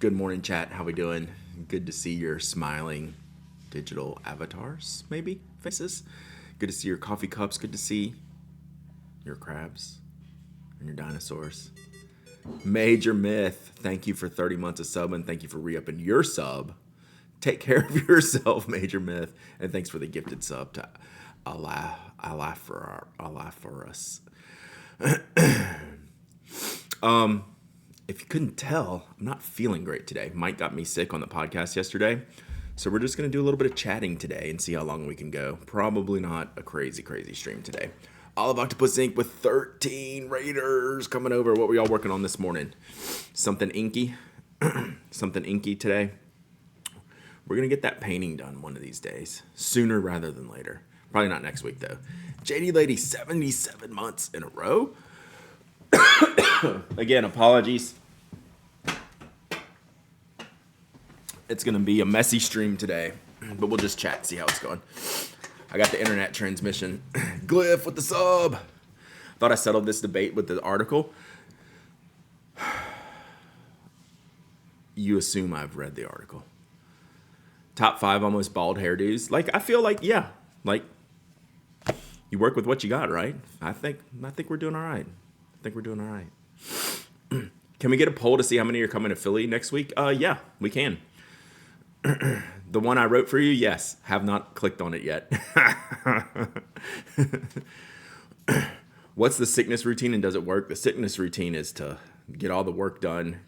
Good morning, chat. How we doing? Good to see your smiling digital avatars, maybe faces. Good to see your coffee cups. Good to see your crabs and your dinosaurs. Major Myth, thank you for 30 months of sub and thank you for re-upping your sub. Take care of yourself, Major Myth, and thanks for the gifted sub to Allah for us. If you couldn't tell, I'm not feeling great today. Mike got me sick on the podcast yesterday. So we're just going to do a little bit of chatting today and see how long we can go. Probably not a crazy stream today. Olive Octopus Inc. with 13 Raiders coming over. What were y'all working on this morning? Something inky? Something inky today? We're going to get that painting done one of these days. Sooner rather than later. Probably not next week, though. JD Lady, 77 months in a row. Again, apologies. It's going to be a messy stream today, but we'll just chat, see how it's going. I got the internet transmission. Glyph with the sub. Thought I settled this debate with the article. You assume I've read the article. Top 5 almost bald hairdos. Like, I feel like, yeah, like, you work with what you got, right? I think we're doing all right. Can we get a poll to see how many are coming to Philly next week? Yeah, we can. The one I wrote for you, yes. Have not clicked on it yet. What's the sickness routine and does it work? The sickness routine is to get all the work done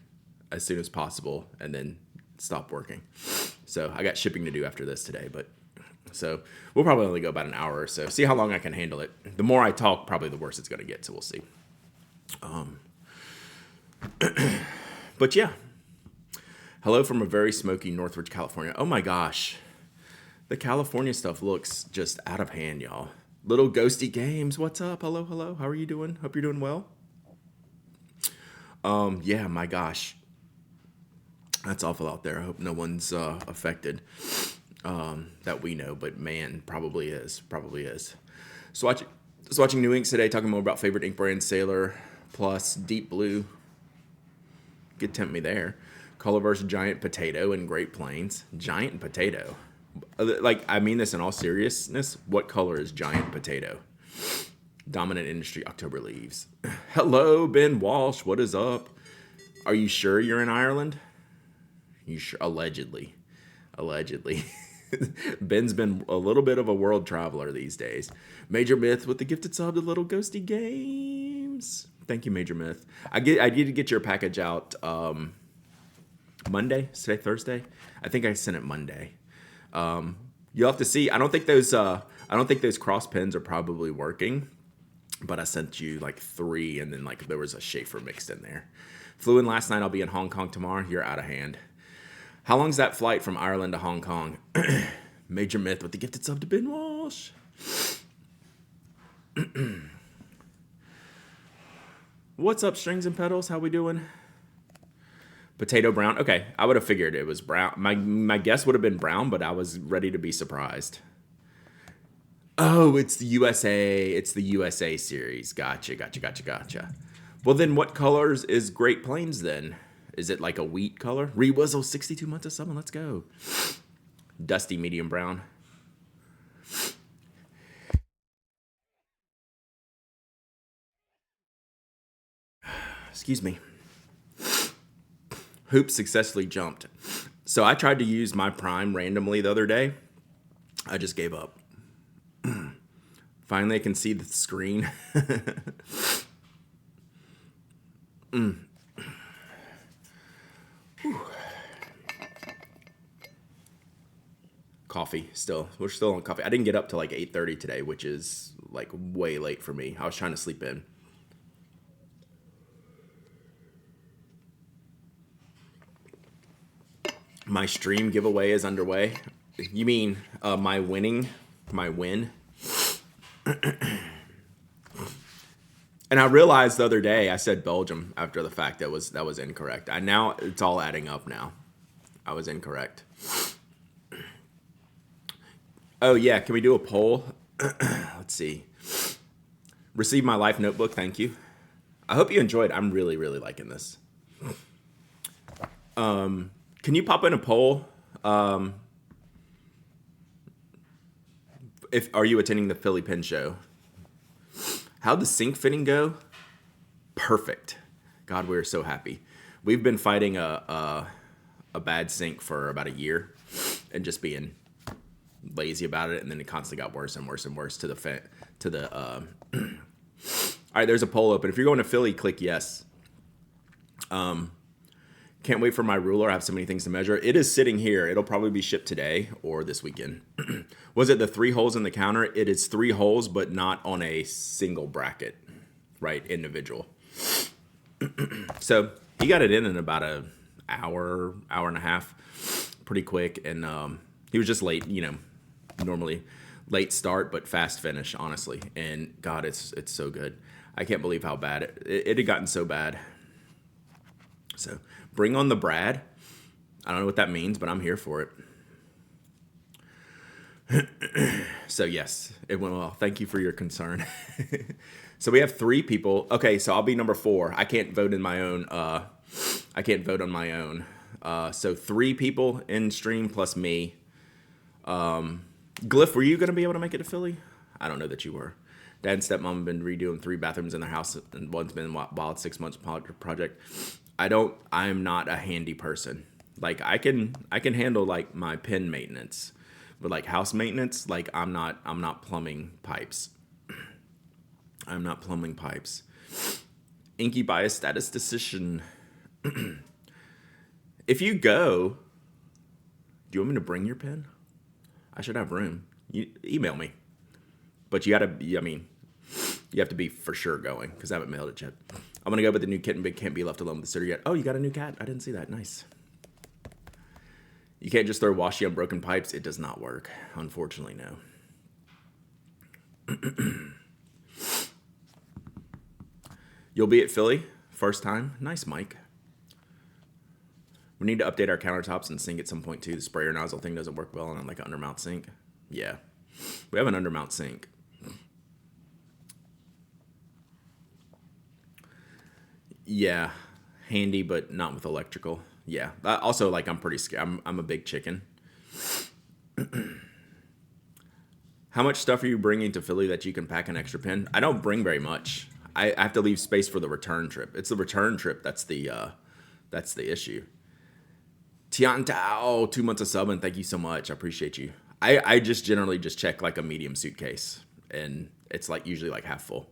as soon as possible and then stop working. So I got shipping to do after this today, but so we'll probably only go about an hour or so. See how long I can handle it. The more I talk, probably the worse it's going to get, so we'll see. But yeah. Hello from a very smoky Northridge, California. Oh my gosh. The California stuff looks just out of hand, y'all. Little Ghosty Games, what's up? Hello. How are you doing? Hope you're doing well. Yeah, my gosh. That's awful out there. I hope no one's affected that we know, but man, probably is. So watching New Inks today, talking more about favorite ink brand, Sailor Plus, Deep Blue. Could tempt me there. Colorverse Giant Potato in Great Plains. Giant Potato. Like, I mean this in all seriousness. What color is Giant Potato? Dominant Industry October Leaves. Hello, Ben Walsh. What is up? Are you sure you're in Ireland? You sure? Allegedly. Ben's been a little bit of a world traveler these days. Major Myth with the gifted sub to Little Ghosty Games. Thank you, Major Myth. I need to get your package out Monday. Is today Thursday? I think I sent it Monday. You'll have to see. I don't think those cross pins are probably working, but I sent you like 3, and then like there was a Schaefer mixed in there. Flew in last night. I'll be in Hong Kong tomorrow. You're out of hand. How long's that flight from Ireland to Hong Kong? Major Myth with the gifted sub to Ben Walsh. What's up, Strings and Pedals? How we doing? Potato brown. Okay, I would have figured it was brown. My guess would have been brown, but I was ready to be surprised. Oh, it's the USA. It's the USA series. Gotcha. Well, then what colors is Great Plains then? Is it like a wheat color? Rewizzle, 62 months of summer. Let's go. Dusty medium brown. Excuse me. Hoop successfully jumped. So I tried to use my Prime randomly the other day. I just gave up. Finally, I can see the screen. Coffee still. We're still on coffee. I didn't get up till like 8:30 today, which is like way late for me. I was trying to sleep in. My stream giveaway is underway. You mean my win? And I realized the other day I said Belgium after the fact. That was incorrect. Now it's all adding up now. I was incorrect. Oh yeah, can we do a poll? Let's see. Receive my life notebook, thank you. I hope you enjoyed. I'm really liking this. Can you pop in a poll? If are you attending the Philly Pin Show? How'd the sink fitting go? Perfect. God, we're so happy. We've been fighting a bad sink for about a year, and just being lazy about it, and then it constantly got worse and worse and worse to the. All right, there's a poll open. If you're going to Philly, click yes. Can't wait for my ruler. I have so many things to measure. It is sitting here. It'll probably be shipped today or this weekend. Was it the 3 holes in the counter? It is 3 holes, but not on a single bracket, right? Individual. So he got it in about an hour and a half, pretty quick. And he was just late, normally late start, but fast finish, honestly. And God, it's so good. I can't believe how bad it had gotten so bad. So bring on the Brad. I don't know what that means, but I'm here for it. So yes, it went well. Thank you for your concern. So we have 3 people. Okay, so I'll be number 4. I can't vote in my own. I can't vote on my own. So 3 people in stream plus me. Glyph, were you going to be able to make it to Philly? I don't know that you were. Dad and stepmom have been redoing 3 bathrooms in their house, and one's been a wild 6 months project. I'm not a handy person. Like I can handle like my pen maintenance, but like house maintenance, like I'm not plumbing pipes. I'm not plumbing pipes. Inky by a statistician. If you go, do you want me to bring your pen? I should have room. You email me. But you have to be for sure going, because I haven't mailed it yet. I'm going to go, but the new kitten big can't be left alone with the sitter yet. Oh, you got a new cat? I didn't see that. Nice. You can't just throw washi on broken pipes. It does not work. Unfortunately, no. You'll be at Philly? First time? Nice, Mike. We need to update our countertops and sink at some point, too. The sprayer nozzle thing doesn't work well on like an undermount sink. Yeah. We have an undermount sink. Yeah, handy, but not with electrical. Yeah. Also, like, I'm pretty scared. I'm a big chicken. How much stuff are you bringing to Philly that you can pack an extra pen? I don't bring very much. I have to leave space for the return trip. It's the return trip that's the issue. Tiantao, 2 months of sub, and thank you so much. I appreciate you. I just generally just check like a medium suitcase, and it's like usually like half full.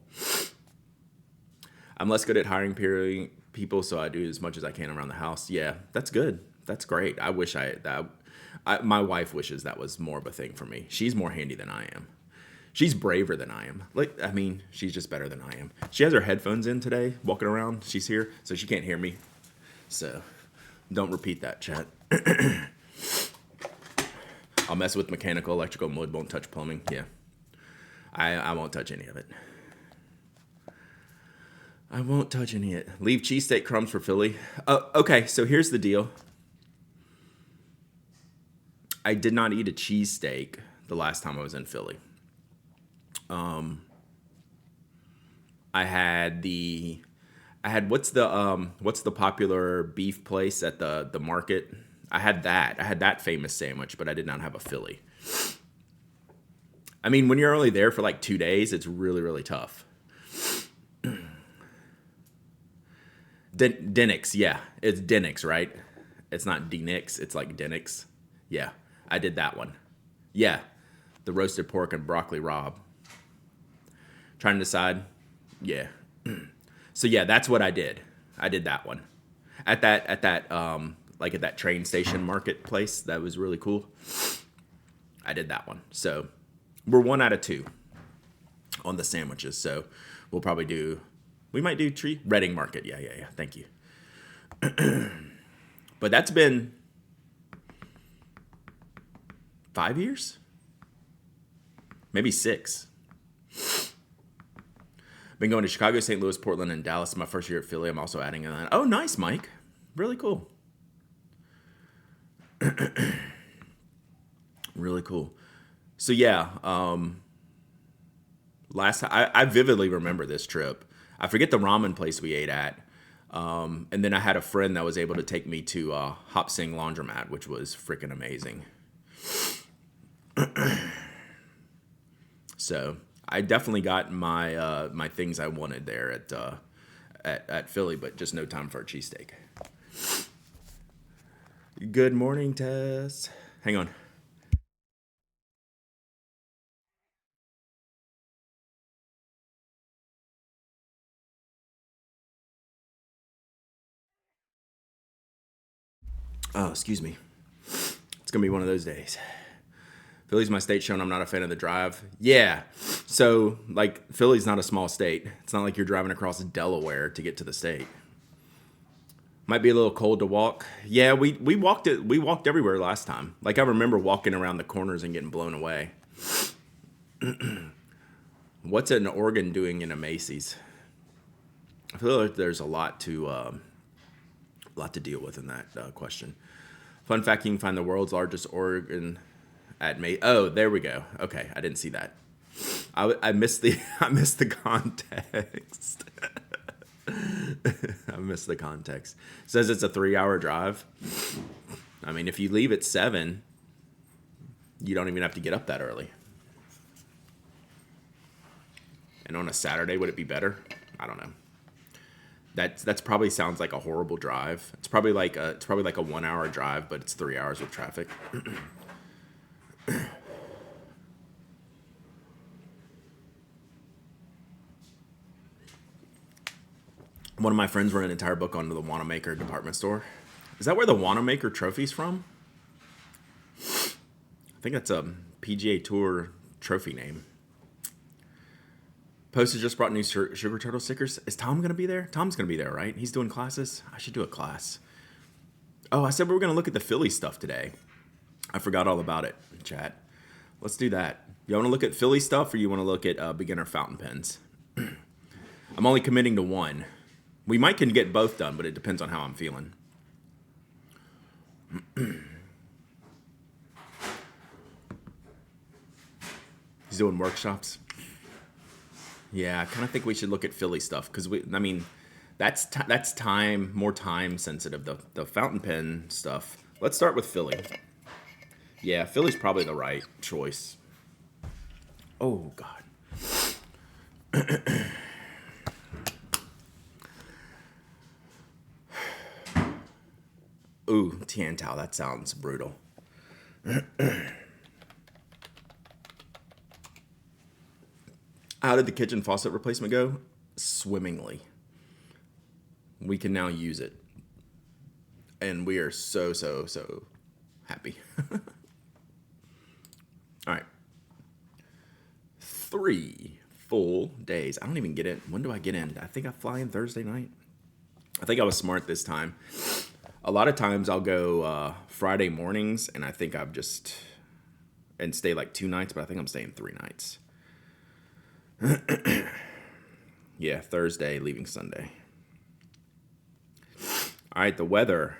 I'm less good at hiring people, so I do as much as I can around the house. Yeah, that's good. That's great. I wish my wife wishes that was more of a thing for me. She's more handy than I am. She's braver than I am. She's just better than I am. She has her headphones in today, walking around. She's here, so she can't hear me. So don't repeat that, chat. I'll mess with mechanical, electrical, and wood, won't touch plumbing. Yeah. I won't touch any of it. I won't touch any of it. Leave cheesesteak crumbs for Philly. Okay, so here's the deal. I did not eat a cheesesteak the last time I was in Philly. I had what's the popular beef place at the market? I had that famous sandwich, but I did not have a Philly. I mean, when you're only there for like 2 days, it's really, really tough. Denix, yeah. It's Denix, right? It's not Denix, it's like Denix. Yeah, I did that one. Yeah, the roasted pork and broccoli rabe. Trying to decide. Yeah. So yeah, that's what I did. I did that one. At that train station marketplace, that was really cool. I did that one. So we're 1 out of 2 on the sandwiches. So we might do Reading Market. Yeah. Thank you. But that's been 5 years? Maybe 6. Been going to Chicago, St. Louis, Portland, and Dallas. My first year at Philly. I'm also adding in that. Oh, nice, Mike. Really cool. Really cool. So yeah, last time I vividly remember this trip. I forget the ramen place we ate at. And then I had a friend that was able to take me to Hop Sing Laundromat, which was freaking amazing. So I definitely got my things I wanted there at Philly, but just no time for a cheesesteak. Good morning, Tess. Hang on. Oh, excuse me. It's gonna be one of those days. Philly's my state show, and I'm not a fan of the drive. Yeah. So, like, Philly's not a small state. It's not like you're driving across Delaware to get to the state. Might be a little cold to walk. Yeah, we walked it. We walked everywhere last time. Like, I remember walking around the corners and getting blown away. What's an organ doing in a Macy's? I feel like there's a lot to deal with in that question. Fun fact: you can find the world's largest organ at May. Oh, there we go. Okay, I didn't see that. I missed the I missed the context. I missed the context. It says it's a 3-hour drive. I mean, if you leave at 7, you don't even have to get up that early. And on a Saturday, would it be better? I don't know. That's probably sounds like a horrible drive. It's probably like a 1-hour drive, but it's 3 hours with traffic. One of my friends wrote an entire book on the Wanamaker department store. Is that where the Wanamaker trophy's from? I think that's a PGA Tour trophy name. Postage just brought new Sugar Turtle stickers. Is Tom going to be there? Tom's going to be there, right? He's doing classes. I should do a class. Oh, I said we were going to look at the Philly stuff today. I forgot all about it, chat. Let's do that. You want to look at Philly stuff, or you want to look at beginner fountain pens? I'm only committing to one. We might can get both done, but it depends on how I'm feeling. He's doing workshops. Yeah, I kind of think we should look at Philly stuff because that's more time sensitive. The fountain pen stuff. Let's start with Philly. Yeah, Philly's probably the right choice. Oh God. Ooh, Tiantou. That sounds brutal. How did the kitchen faucet replacement go? Swimmingly. We can now use it. And we are so happy. All right. 3 full days. I don't even get in. When do I get in? I think I fly in Thursday night. I think I was smart this time. A lot of times I'll go Friday mornings, and I think and stay like 2 nights, but I think I'm staying 3 nights. Yeah, Thursday, leaving Sunday. All right, the weather.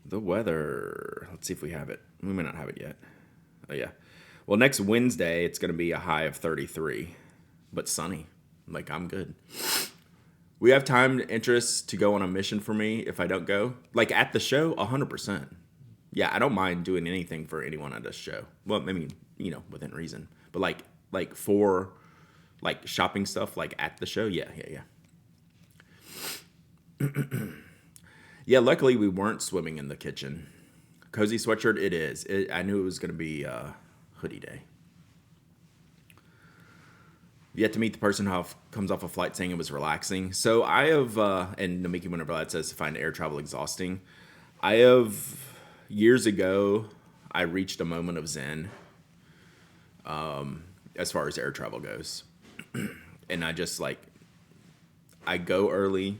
Let's see if we have it. We may not have it yet. Oh, yeah. Well, next Wednesday, it's going to be a high of 33, but sunny. Like, I'm good. We have time and interest to go on a mission for me if I don't go. Like, at the show, 100%. Yeah, I don't mind doing anything for anyone at this show. Well, I mean, within reason. But like for like shopping stuff, like at the show, yeah. Yeah, luckily we weren't swimming in the kitchen. Cozy sweatshirt, it is. I knew it was going to be hoodie day. Yet to meet the person who comes off a flight saying it was relaxing. So I have, and Namiki Winterblad says to find air travel exhausting. Years ago, I reached a moment of zen as far as air travel goes. And I just I go early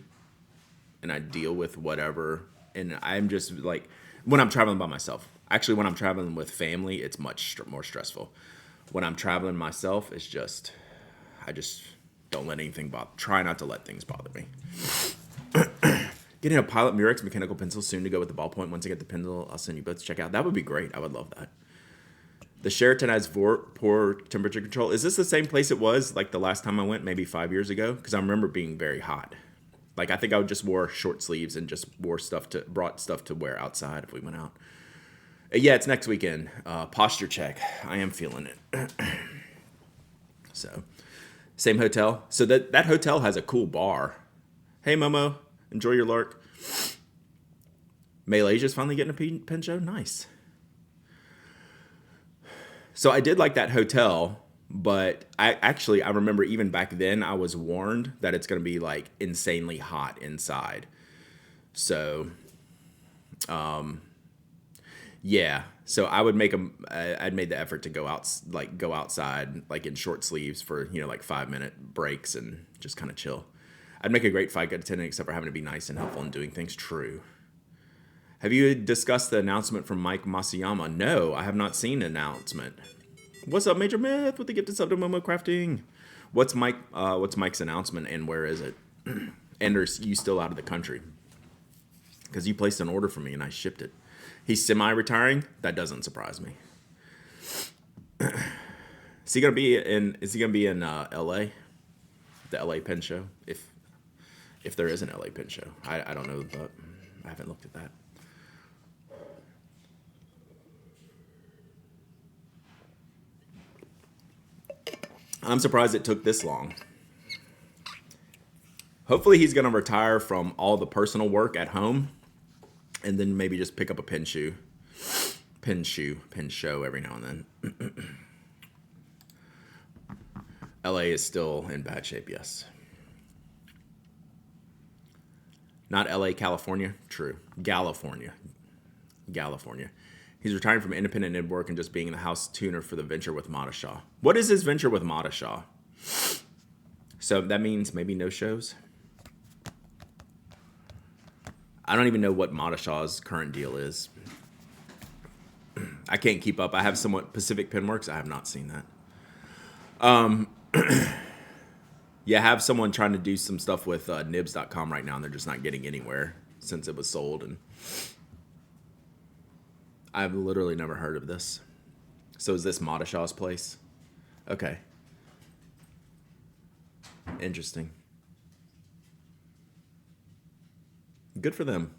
and I deal with whatever. And I'm just like, when I'm traveling by myself. Actually, when I'm traveling with family, it's much more stressful. When I'm traveling myself, it's just, I just don't let anything try not to let things bother me. Getting a Pilot Murex mechanical pencil soon to go with the ballpoint. Once I get the pencil, I'll send you both to check out. That would be great. I would love that. The Sheraton has poor temperature control. Is this the same place it was like the last time I went, maybe 5 years ago? Because I remember being very hot. Like I think I would just wore short sleeves and just brought stuff to wear outside if we went out. Yeah, it's next weekend. Posture check. I am feeling it. So, same hotel. So that hotel has a cool bar. Hey Momo, enjoy your lark. Malaysia's finally getting a pen show. Nice. So I did like that hotel, but I remember even back then I was warned that it's going to be like insanely hot inside. So, yeah. So I would I'd made the effort to go outside like in short sleeves for like 5 minute breaks and just kind of chill. I'd make a great flight attendant except for having to be nice and helpful and doing things. True. Have you discussed the announcement from Mike Masayama? No, I have not seen an announcement. What's up, Major Myth? With the gift sub to Momo Crafting. What's Mike's announcement and where is it? And are you still out of the country? Because you placed an order for me and I shipped it. He's semi-retiring. That doesn't surprise me. Is he gonna be in L.A. The L.A. Pen Show? If there is an L.A. Pen Show, I don't know, but I haven't looked at that. I'm surprised it took this long. Hopefully he's going to retire from all the personal work at home and then maybe just pick up a pen show every now and then. LA is still in bad shape, yes. Not LA, California? True. California. He's retiring from independent nib work and just being the house tuner for the venture with Madashaw. What is his venture with Madashaw? So that means maybe no shows? I don't even know what Madashaw's current deal is. I can't keep up. I have somewhat Pacific Penworks. I have not seen that. Yeah, I have someone trying to do some stuff with nibs.com right now, and they're just not getting anywhere since it was sold. And I've literally never heard of this. So is this Madashaw's place? Okay. Interesting. Good for them.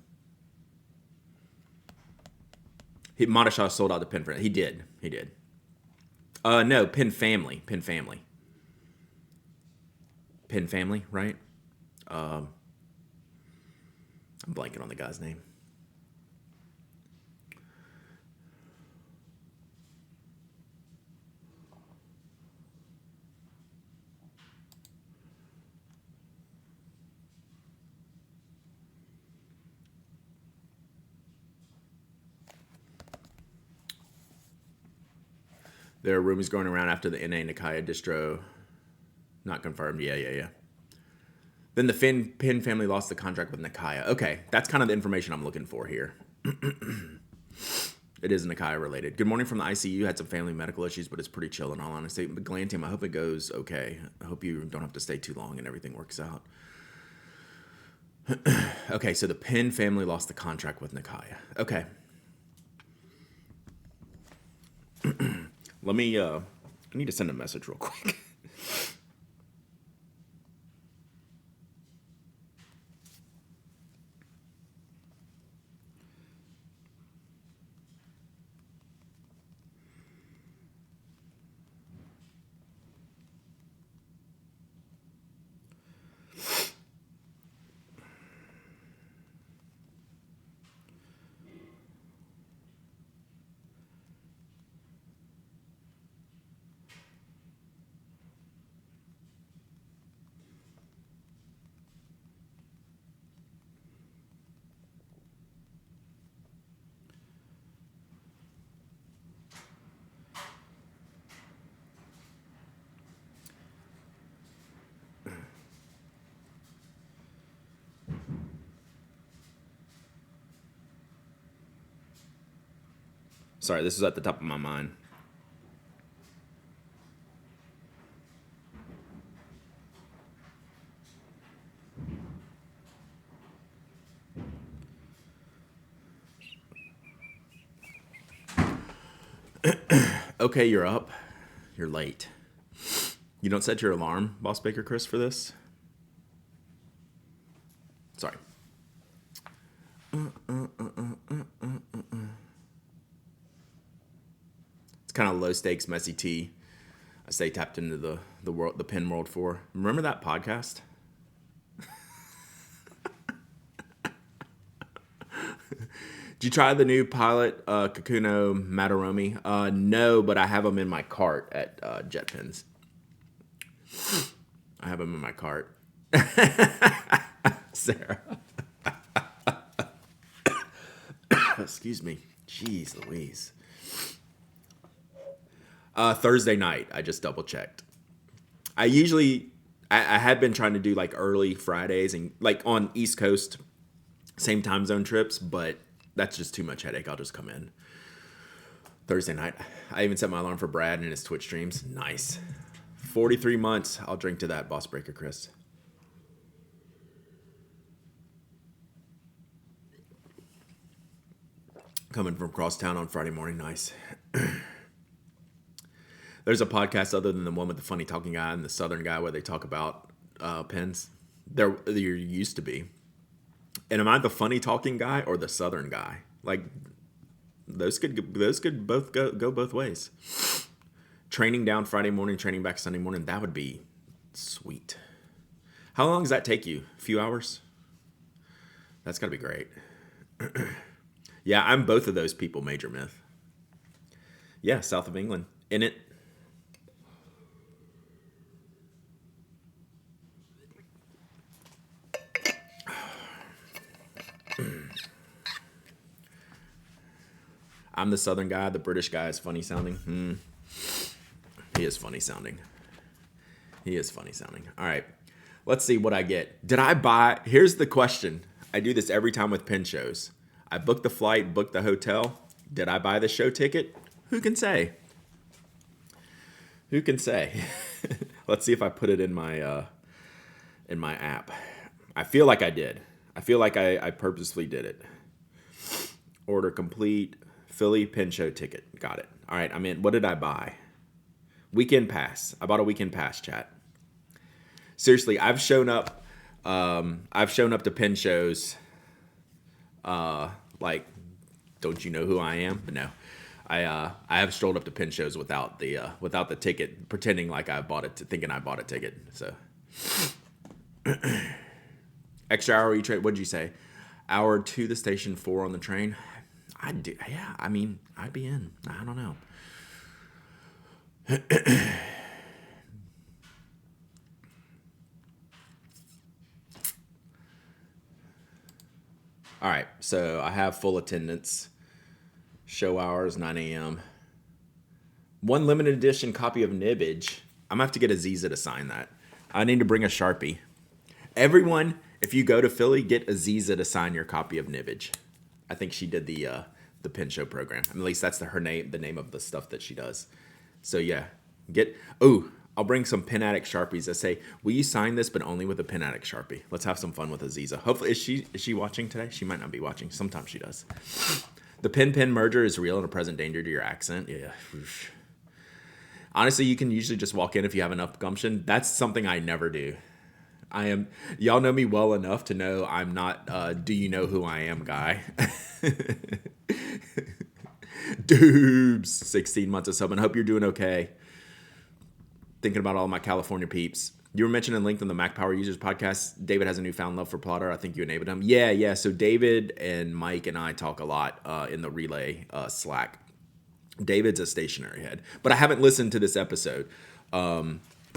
Madashaw sold out the Pen Friend. He did. No, Pen Family, right? I'm blanking on the guy's name. There are rumors going around after the NA Nikaya distro. Not confirmed. Yeah. Then the Pen family lost the contract with Nikaya. Okay, that's kind of the information I'm looking for here. It is Nikaya related. Good morning from the ICU. Had some family medical issues, but it's pretty chill in all honesty. But Glantium, I hope it goes okay. I hope you don't have to stay too long and everything works out. Okay, so the Pen family lost the contract with Nikaya. Okay. Let me, I need to send a message real quick. Sorry, this is at the top of my mind. Okay, you're up. You're late. You don't set your alarm, Boss Baker Chris, for this? Sorry. It's kind of low stakes, messy tea. I stay tapped into the world, the pen world for. Remember that podcast? Did you try the new Pilot Kakuno Mataromi? No, but I have them in my cart at JetPens. I have them in my cart. Sarah. Excuse me. Jeez Louise. Thursday night, I just double checked. I had been trying to do like early Fridays and like on East Coast, same time zone trips, but that's just too much headache. I'll just come in Thursday night. I even set my alarm for Brad and his Twitch streams. Nice. 43 months. I'll drink to that, Boss Breaker Chris. Coming from crosstown on Friday morning. Nice. There's a podcast other than the one with the funny talking guy and the Southern guy where they talk about pens. There used to be. And am I the funny talking guy or the Southern guy? Like those could both go both ways. Training down Friday morning, training back Sunday morning. That would be sweet. How long does that take you? A few hours? That's gotta be great. Yeah, I'm both of those people. Major myth. Yeah, south of England. In it. I'm the Southern guy. The British guy is funny sounding. He is funny sounding. All right. Let's see what I get. Did I buy? Here's the question. I do this every time with pen shows. I book the flight, book the hotel. Did I buy the show ticket? Who can say? Let's see if I put it in my app. I feel like I did. I feel like I purposefully did it. Order complete. Philly pen show ticket. Got it. All right, I'm in. What did I buy? Weekend pass. I bought a weekend pass, chat. Seriously, I've shown up to pen shows. Like, don't you know who I am? But no, I have strolled up to pen shows without the ticket, pretending like I bought it, thinking I bought a ticket. So, extra hour each. What'd you say? Hour to the station, 4 on the train. I'd do. Yeah, I mean, I'd be in. I don't know. All right, so I have full attendance. Show hours, 9 a.m. One limited edition copy of Nibbage. I'm going to have to get Aziza to sign that. I need to bring a Sharpie. Everyone, if you go to Philly, get Aziza to sign your copy of Nibbage. I think she did the pen show program. I mean, at least that's the name of the stuff that she does. So yeah, I'll bring some Pen Addict Sharpies that say, will you sign this, but only with a Pen Addict Sharpie? Let's have some fun with Aziza. Hopefully, is she watching today? She might not be watching. Sometimes she does. The pen merger is real and a present danger to your accent. Yeah. Honestly, you can usually just walk in if you have enough gumption. That's something I never do. Y'all know me well enough to know I'm not, do you know who I am guy. Doobs, 16 months of subbing. Hope you're doing okay. Thinking about all my California peeps. You were mentioning linked on the Mac Power Users podcast. David has a newfound love for Plotter. I think you enabled him. Yeah. So David and Mike and I talk a lot in the Relay Slack. David's a stationary head, but I haven't listened to this episode.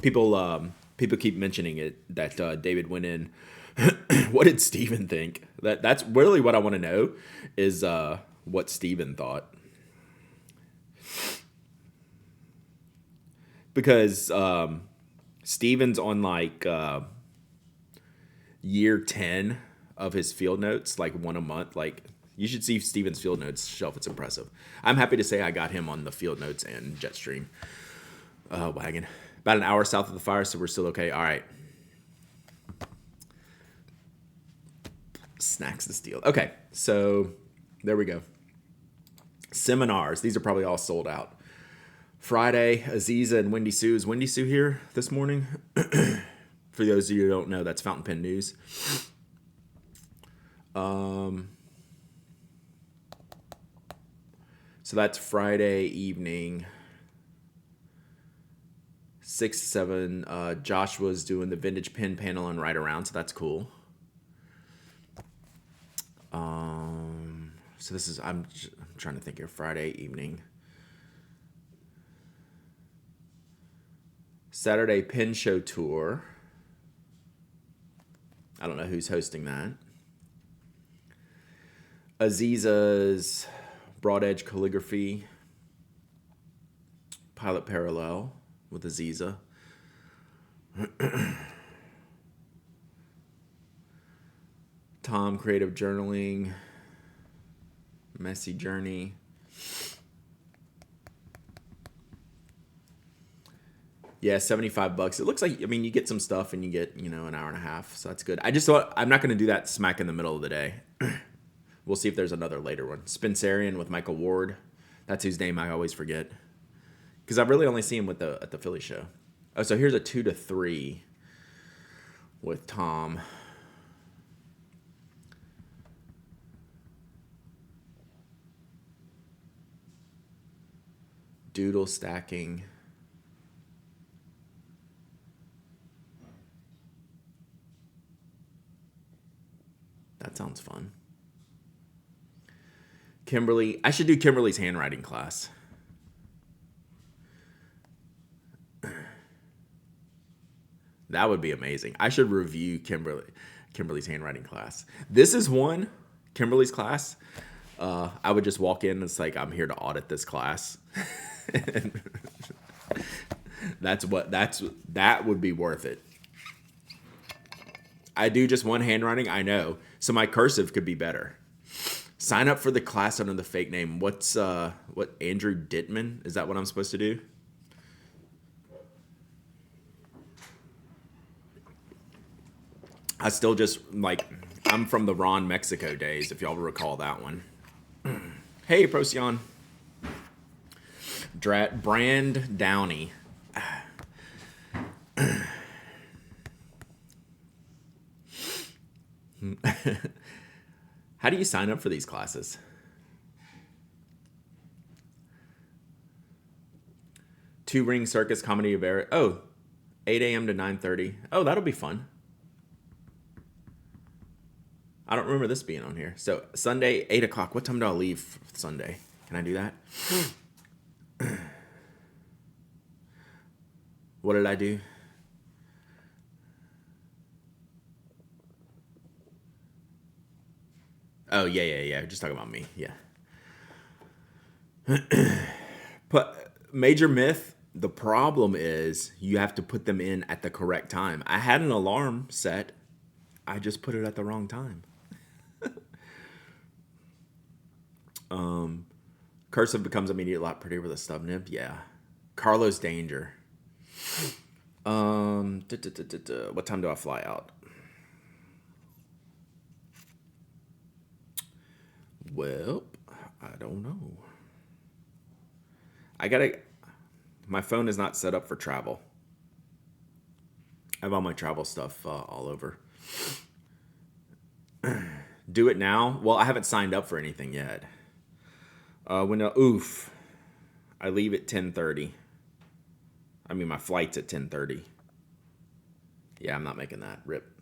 People keep mentioning it that David went in. What did Steven think? That's really what I want to know is what Steven thought. Because Steven's on like year 10 of his field notes, like one a month. Like, you should see Steven's field notes shelf. It's impressive. I'm happy to say I got him on the field notes and Jetstream wagon. About an hour south of the fire, so we're still okay. All right. Snacks to steal. Okay, so there we go. Seminars. These are probably all sold out. Friday, Aziza and Wendy Sue. Is Wendy Sue here this morning? For those of you who don't know, that's Fountain Pen News. So that's Friday evening, 6 to 7. Joshua's doing the vintage pen panel and Right Around, so that's cool. So this is, I'm trying to think of Friday evening. Saturday Pen Show Tour. I don't know who's hosting that. Aziza's Broad Edge Calligraphy. Pilot Parallel with Aziza. Tom Creative Journaling. Messy Journey. Yeah, $75. It looks like, I mean, you get some stuff and you get, an hour and a half. So that's good. I just thought, I'm not going to do that smack in the middle of the day. We'll see if there's another later one. Spencerian with Michael Ward. That's whose name I always forget. Because I really only see him at the Philly show. Oh, so here's a 2 to 3 with Tom. Doodle stacking. That sounds fun. Kimberly. I should do Kimberly's handwriting class. That would be amazing. I should review Kimberly's handwriting class. This is one, Kimberly's class. I would just walk in and it's like, I'm here to audit this class. That would be worth it. I do just one handwriting, I know. So my cursive could be better. Sign up for the class under the fake name. What Andrew Dittman? Is that what I'm supposed to do? I still just, I'm from the Ron Mexico days, if y'all recall that one. Hey, Procyon. Brand Downey. How do you sign up for these classes? Two Ring Circus Comedy of Error. Oh, 8 a.m. to 9:30. Oh, that'll be fun. I don't remember this being on here. So Sunday, 8 o'clock. What time do I leave Sunday? Can I do that? What did I do? Oh, yeah. Just talking about me. Yeah. But major myth, the problem is you have to put them in at the correct time. I had an alarm set. I just put it at the wrong time. Cursive becomes immediately a lot prettier with a stub nib. Yeah. Carlos Danger. What time do I fly out? Well, I don't know. My phone is not set up for travel. I have all my travel stuff all over. Do it now? Well, I haven't signed up for anything yet. I leave at 10:30. I mean, my flight's at 10:30. Yeah, I'm not making that. Rip.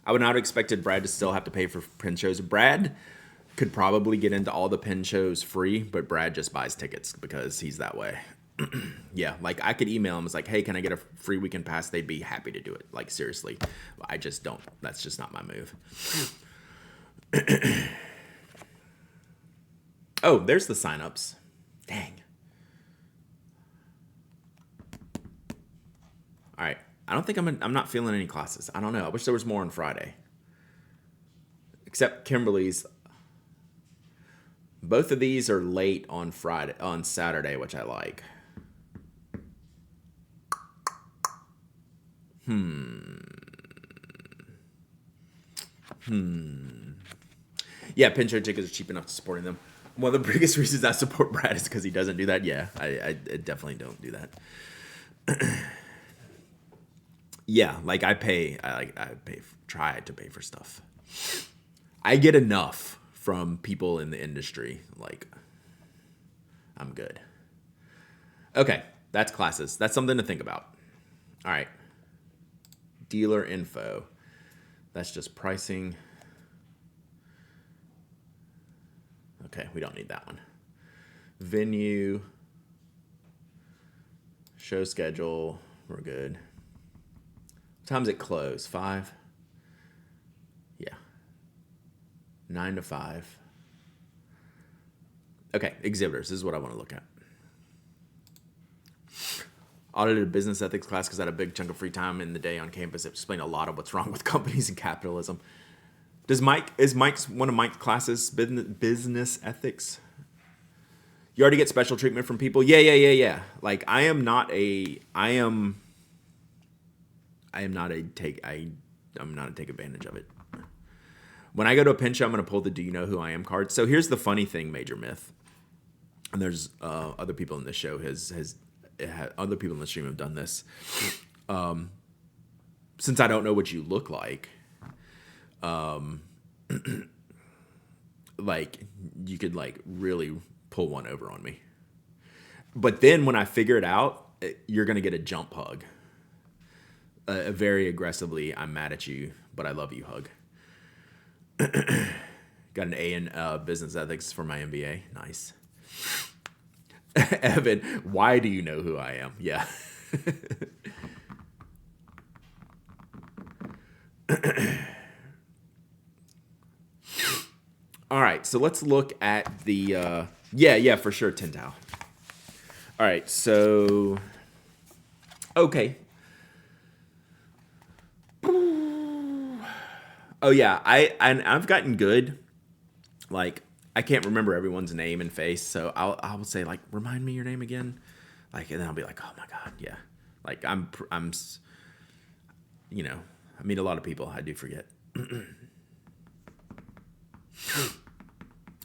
I would not have expected Brad to still have to pay for pen shows. Brad could probably get into all the pen shows free, but Brad just buys tickets because he's that way. Yeah, I could email him. It's like, hey, can I get a free weekend pass? They'd be happy to do it. Seriously. I just don't. That's just not my move. Oh, there's the signups. Dang. All right. I don't think I'm not feeling any classes. I don't know. I wish there was more on Friday. Except Kimberly's. Both of these are late on Saturday, which I like. Yeah, pen show tickets are cheap enough to supporting them. One of the biggest reasons I support Brad is because he doesn't do that. Yeah, I definitely don't do that. Yeah, like I pay. Try to pay for stuff. I get enough from people in the industry. Like, I'm good. Okay, that's classes. That's something to think about. All right. Dealer info. That's just pricing. Okay, we don't need that one. Venue. Show schedule. We're good. What time's it close? 5? Yeah. 9 to 5. Okay, exhibitors. This is what I want to look at. Audited a business ethics class because I had a big chunk of free time in the day on campus. It explained a lot of what's wrong with companies and capitalism. Is Mike's one of Mike's classes business ethics? You already get special treatment from people? Yeah. Like I'm not a take advantage of it. When I go to a pinch, I'm going to pull the "Do you know who I am" card. So here's the funny thing, major myth. And there's other people in this show other people in the stream have done this. Since I don't know what you look like, like you could like really pull one over on me. But then when I figure it out, you're going to get a jump hug. A very aggressively, I'm mad at you, but I love you hug. Got an A in business ethics for my MBA. Nice. Evan, why do you know who I am? Yeah. All right, so let's look at the yeah, for sure, Tintao. All right, so okay. Oh yeah, I've gotten good. Like I can't remember everyone's name and face, so I'll say like, remind me your name again, like, and then I'll be like, oh my god, yeah, like I'm I meet a lot of people, I do forget.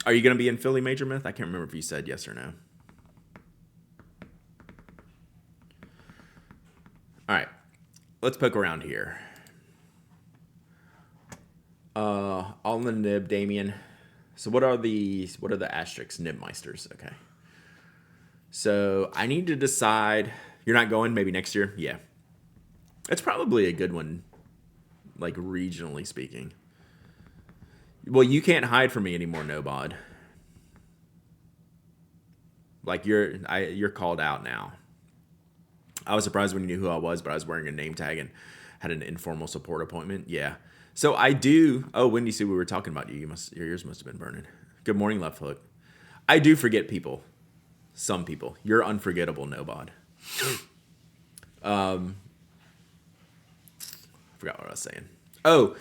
Are you gonna be in Philly, Major Myth? I can't remember if you said yes or no. All right, let's poke around here. All in the nib, Damien. So what are the asterisks? Nibmeisters. Okay. So I need to decide. You're not going? Maybe next year? Yeah. It's probably a good one, like regionally speaking. Well, you can't hide from me anymore, Nobod. Like you're called out now. I was surprised when you knew who I was, but I was wearing a name tag and had an informal support appointment. Yeah. So I do. Oh, Wendy Sue, we were talking about you. Your ears must have been burning. Good morning, Left Hook. I do forget people. Some people. You're unforgettable, Nobod. I forgot what I was saying. Oh,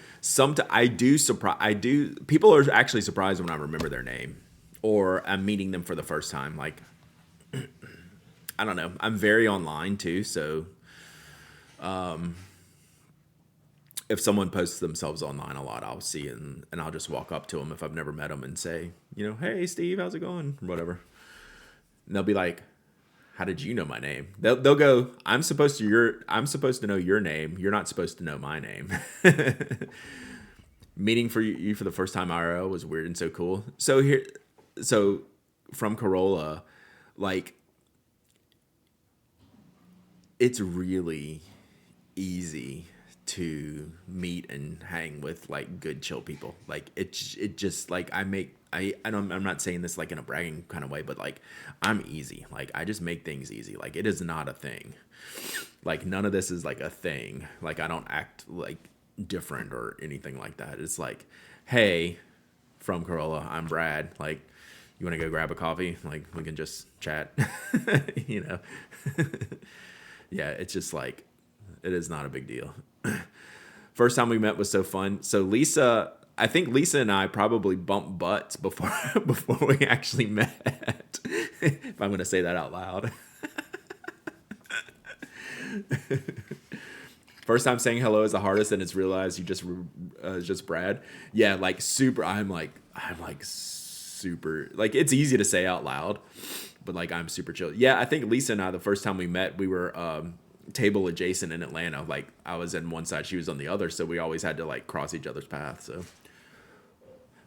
people are actually surprised when I remember their name or I'm meeting them for the first time. Like, I don't know. I'm very online too, so if someone posts themselves online a lot, I'll see it and I'll just walk up to them if I've never met them and say, hey Steve, how's it going? Whatever. And they'll be like, how did you know my name? They'll go, I'm supposed to know your name. You're not supposed to know my name. Meeting for you for the first time IRL was weird and so cool. So from Corolla, like, it's really easy to meet and hang with like good chill people. Like it just like I'm not saying this like in a bragging kind of way, but like I'm easy. Like I just make things easy. Like it is not a thing. Like none of this is like a thing. Like I don't act like different or anything like that. It's like, hey, from Corolla, I'm Brad. Like, you want to go grab a coffee? Like we can just chat. Yeah, it's just like, it is not a big deal. First time we met was so fun. So I think Lisa and I probably bumped butts before we actually met. If I'm going to say that out loud. First time saying hello is the hardest, and it's realized you just Brad. Yeah, like super. I'm like super, like, it's easy to say out loud, but like I'm super chill. Yeah, I think Lisa and I, the first time we met, we were table adjacent in Atlanta. Like I was on one side, she was on the other, so we always had to like cross each other's paths. So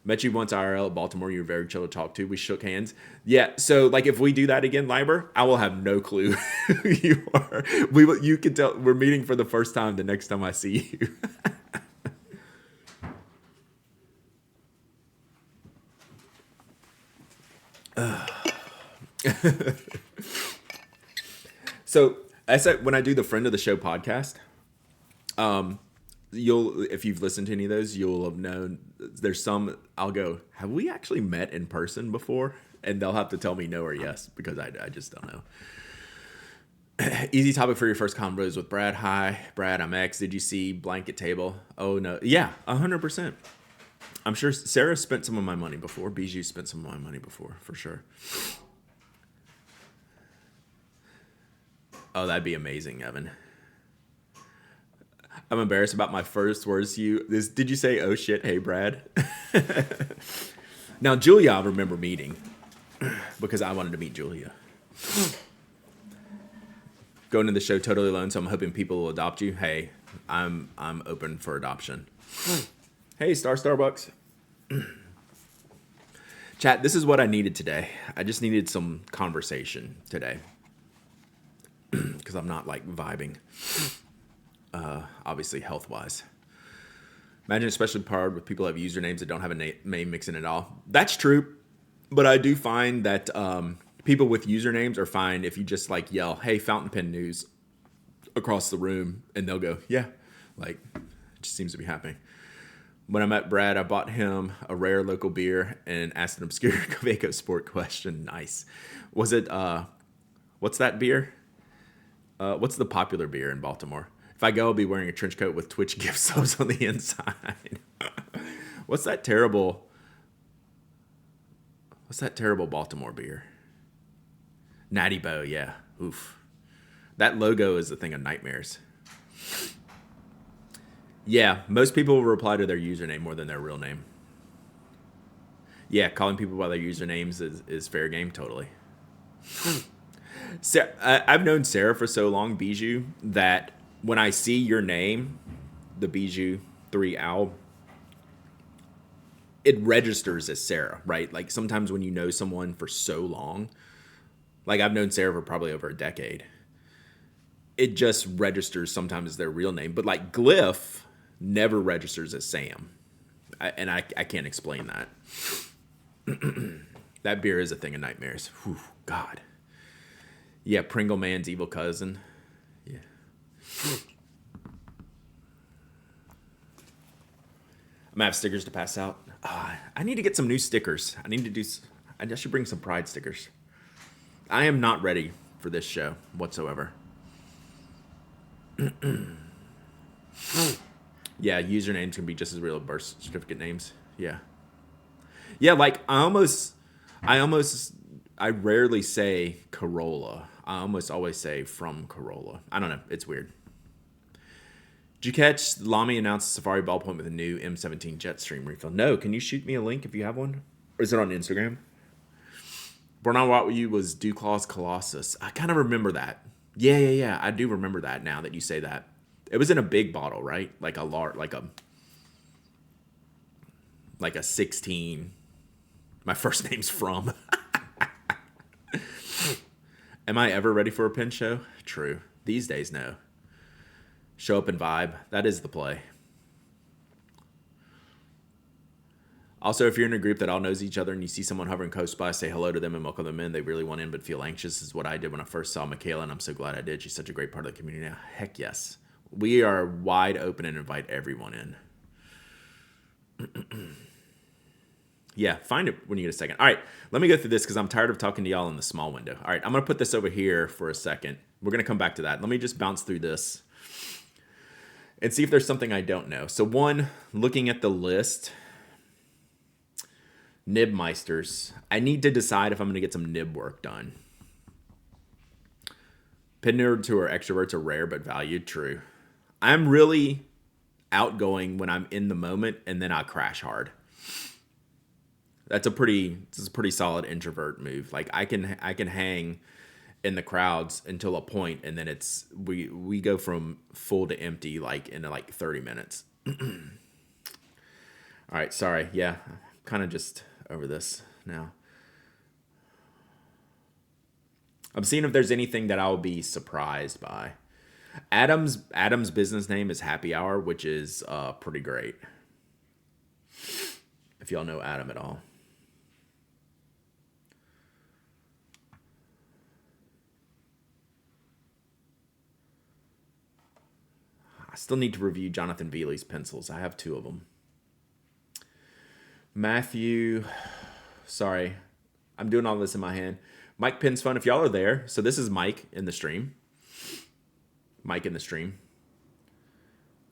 met you once IRL at Baltimore. You were very chill to talk to. We shook hands. Yeah. So like if we do that again, Liber, I will have no clue who you are. You can tell we're meeting for the first time the next time I see you. So I said when I do the friend of the show podcast, you'll, if you've listened to any of those, you'll have known there's some I'll go, have we actually met in person before? And they'll have to tell me no or yes, because I just don't know. Easy topic for your first combos with Brad. Hi, Brad, I'm X. Did you see blanket table? Oh, no. Yeah, 100%. I'm sure Sarah spent some of my money before. Bijou spent some of my money before, for sure. Oh, that'd be amazing, Evan. I'm embarrassed about my first words to you. Did you say, oh shit, hey, Brad? Now, Julia, I remember meeting because I wanted to meet Julia. Going to the show totally alone, so I'm hoping people will adopt you. Hey, I'm open for adoption. Hey, Starbucks. Chat, this is what I needed today. I just needed some conversation today. Because I'm not like vibing. Obviously health-wise. Imagine especially hard with people who have usernames that don't have a name mixing it all. That's true. But I do find that people with usernames are fine if you just like yell, hey, fountain pen news across the room, and they'll go, yeah. Like, it just seems to be happening. When I met Brad, I bought him a rare local beer and asked an obscure Quaco sport question. Nice. Was it, what's that beer? What's the popular beer in Baltimore? If I go, I'll be wearing a trench coat with Twitch gift subs on the inside. What's that terrible Baltimore beer? Natty Bow, yeah. Oof. That logo is a thing of nightmares. Yeah, most people will reply to their username more than their real name. Yeah, calling people by their usernames is fair game, totally. Sarah, I've known Sarah for so long, Bijou, that when I see your name, the Bijou 3 Owl, it registers as Sarah, right? Like sometimes when you know someone for so long, like I've known Sarah for probably over a decade, it just registers sometimes as their real name. But like Glyph never registers as Sam. I can't explain that. That beer is a thing of nightmares. Whew, God. Yeah, Pringle Man's evil cousin. Yeah. I'm gonna have stickers to pass out. I need to get some new stickers. I should bring some Pride stickers. I am not ready for this show whatsoever. Yeah, usernames can be just as real as birth certificate names. Yeah. Yeah, like I rarely say Corolla. I almost always say from Corolla. I don't know. It's weird. Did you catch Lamy announced Safari ballpoint with a new M17 Jetstream refill? No. Can you shoot me a link if you have one? Or is it on Instagram? Born on What You was Duclaw's Colossus. I kind of remember that. Yeah. I do remember that now that you say that. It was in a big bottle, right? Like a 16. My first name's From. Am I ever ready for a pen show? True. These days, no. Show up and vibe. That is the play. Also, if you're in a group that all knows each other and you see someone hovering close by, say hello to them and welcome them in. They really want in but feel anxious. This is what I did when I first saw Michaela, and I'm so glad I did. She's such a great part of the community now. Heck yes. We are wide open and invite everyone in. Yeah, find it when you get a second. All right, let me go through this because I'm tired of talking to y'all in the small window. All right, I'm going to put this over here for a second. We're going to come back to that. Let me just bounce through this and see if there's something I don't know. So one, looking at the list, Nibmeisters. I need to decide if I'm going to get some nib work done. Pen nerds who are extroverts are rare but valued. True. I'm really outgoing when I'm in the moment, and then I crash hard. It's a pretty solid introvert move. Like I can hang in the crowds until a point, and then we go from full to empty like in like 30 minutes. All right, sorry. Yeah, kind of just over this now. I'm seeing if there's anything that I'll be surprised by. Adam's business name is Happy Hour, which is pretty great. If y'all know Adam at all. I still need to review Jonathan Veely's pencils. I have 2 of them. Matthew, sorry, I'm doing all this in my hand. Mike Pins Fun, if y'all are there. So this is Mike in the stream. Mike in the stream.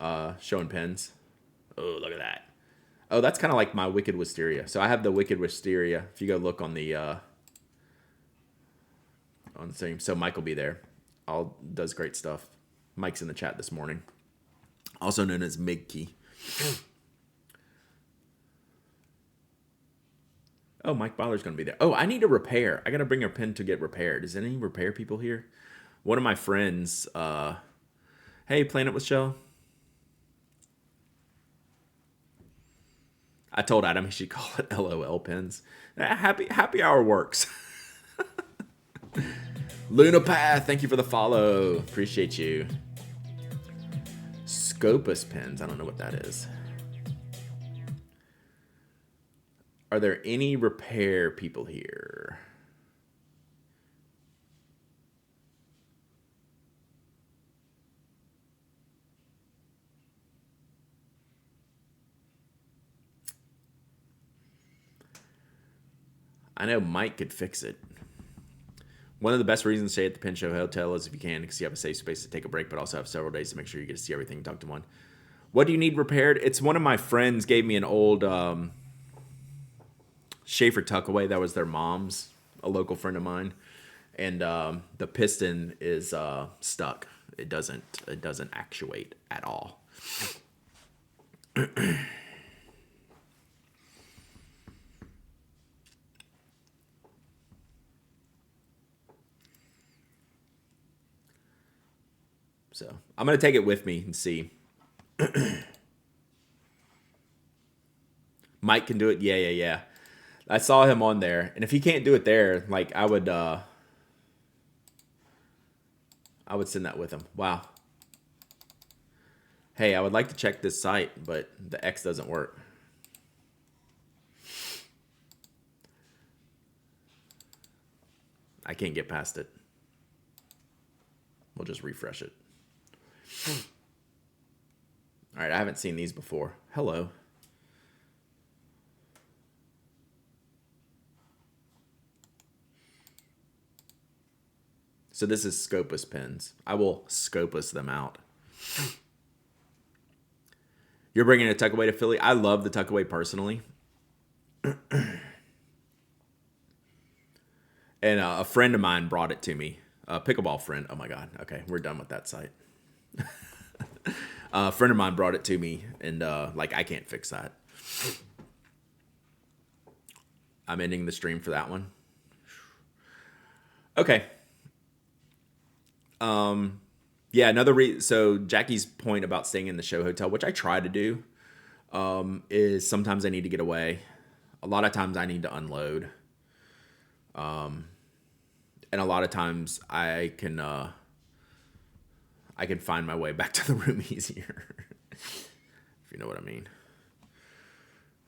Showing pens. Oh, look at that. Oh, that's kind of like my Wicked Wisteria. So I have the Wicked Wisteria. If you go look on the stream, so Mike will be there. All does great stuff. Mike's in the chat this morning, also known as Migkey. Oh, Mike Byler's going to be there. Oh, I need a repair. I got to bring a pen to get repaired. Is there any repair people here? One of my friends, hey, Planet with Shell. I told Adam he should call it LOL pens. Happy hour works. Luna Path, thank you for the follow. Appreciate you. Scopus pens. I don't know what that is. Are there any repair people here? I know Mike could fix it. One of the best reasons to stay at the Pen Show Hotel is if you can, because you have a safe space to take a break, but also have several days to make sure you get to see everything and talk to one. What do you need repaired? It's one of my friends gave me an old Schaefer Tuckaway. That was their mom's, a local friend of mine. And the piston is stuck. It doesn't actuate at all. So I'm going to take it with me and see. Mike can do it. Yeah. I saw him on there. And if he can't do it there, like I would send that with him. Wow. Hey, I would like to check this site, but the X doesn't work. I can't get past it. We'll just refresh it. All right, I haven't seen these before. Hello. So this is Scopus pens. I will Scopus them out. You're bringing a Tuckaway to Philly? I love the Tuckaway personally. And a friend of mine brought it to me. A pickleball friend. Oh my God. Okay, we're done with that site. A friend of mine brought it to me, and like I can't fix that. I'm ending the stream for that one. Okay. Yeah, so Jackie's point about staying in the show hotel, which I try to do, is sometimes I need to get away. A lot of times I need to unload. And a lot of times I can find my way back to the room easier. If you know what I mean.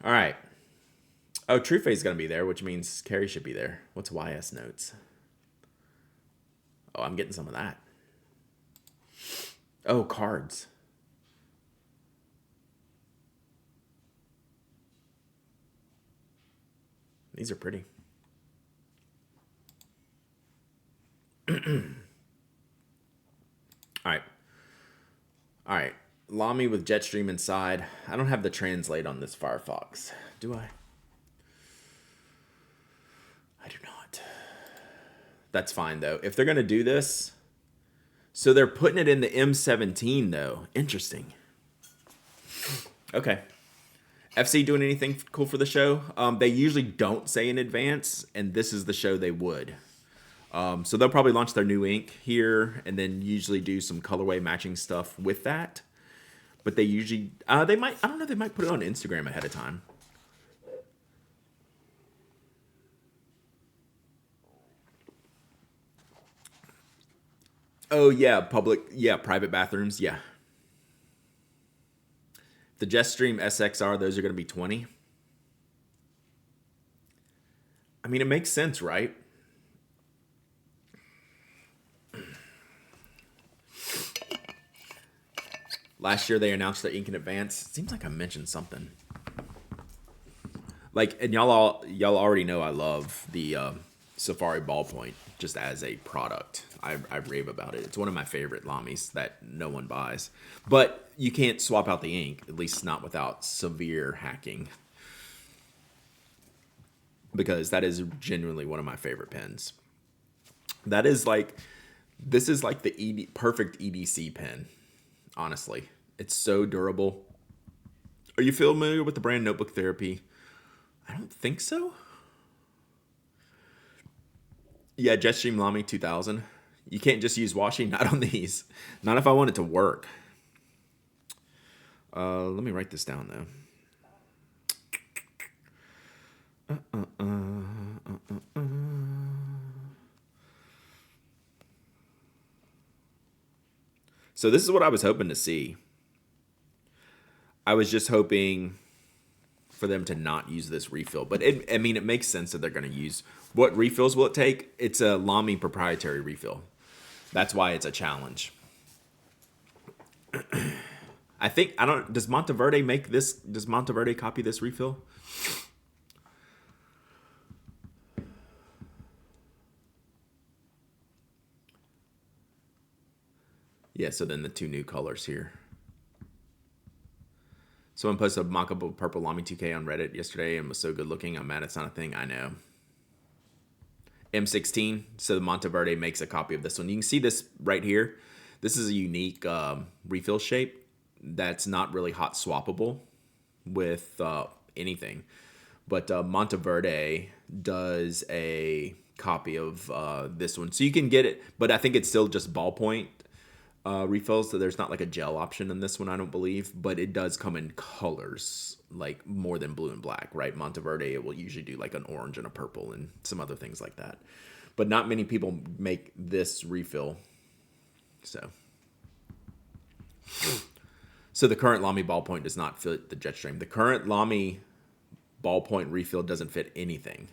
All right. Oh, Trueface is going to be there, which means Carrie should be there. What's YS notes? Oh, I'm getting some of that. Oh, cards. These are pretty. All right. Lamy with Jetstream inside. I don't have the translate on this Firefox. Do I? I do not. That's fine, though. If they're going to do this... So they're putting it in the M17, though. Interesting. Okay. FC doing anything cool for the show? They usually don't say in advance, and this is the show they would. So they'll probably launch their new ink here, and then usually do some colorway matching stuff with that. But they usually, they might, I don't know, they might put it on Instagram ahead of time. Oh yeah, private bathrooms, yeah. The Jetstream SXR, those are going to be 20. I mean, it makes sense, right? Last year they announced the ink in advance. It seems like I mentioned something. Like, and y'all already know I love the Safari ballpoint just as a product. I rave about it. It's one of my favorite Lamis that no one buys. But you can't swap out the ink, at least not without severe hacking. Because that is genuinely one of my favorite pens. That is like, this is like the perfect EDC pen, honestly. It's so durable. Are you familiar with the brand Notebook Therapy? I don't think so. Yeah, Jetstream Lamy 2000. You can't just use washi, not on these. Not if I want it to work. Let me write this down, though. So this is what I was hoping to see. I was just hoping for them to not use this refill. But I mean, it makes sense that they're going to use. What refills will it take? It's a Lamy proprietary refill. That's why it's a challenge. I think, does Monteverde make this? Does Monteverde copy this refill? Yeah, so then the two new colors here. Someone posted a mock-up of purple Lamy 2K on Reddit yesterday and was so good looking. I'm mad it's not a thing. I know. M16, so the Monteverde makes a copy of this one. You can see this right here. This is a unique refill shape that's not really hot swappable with anything. But Monteverde does a copy of this one. So you can get it, but I think it's still just ballpoint refills. So there's not like a gel option in this one, I don't believe. But it does come in colors, like more than blue and black, right? Monteverde, it will usually do like an orange and a purple and some other things like that. But not many people make this refill. So the current Lamy ballpoint does not fit the Jetstream. The current Lamy ballpoint refill doesn't fit anything.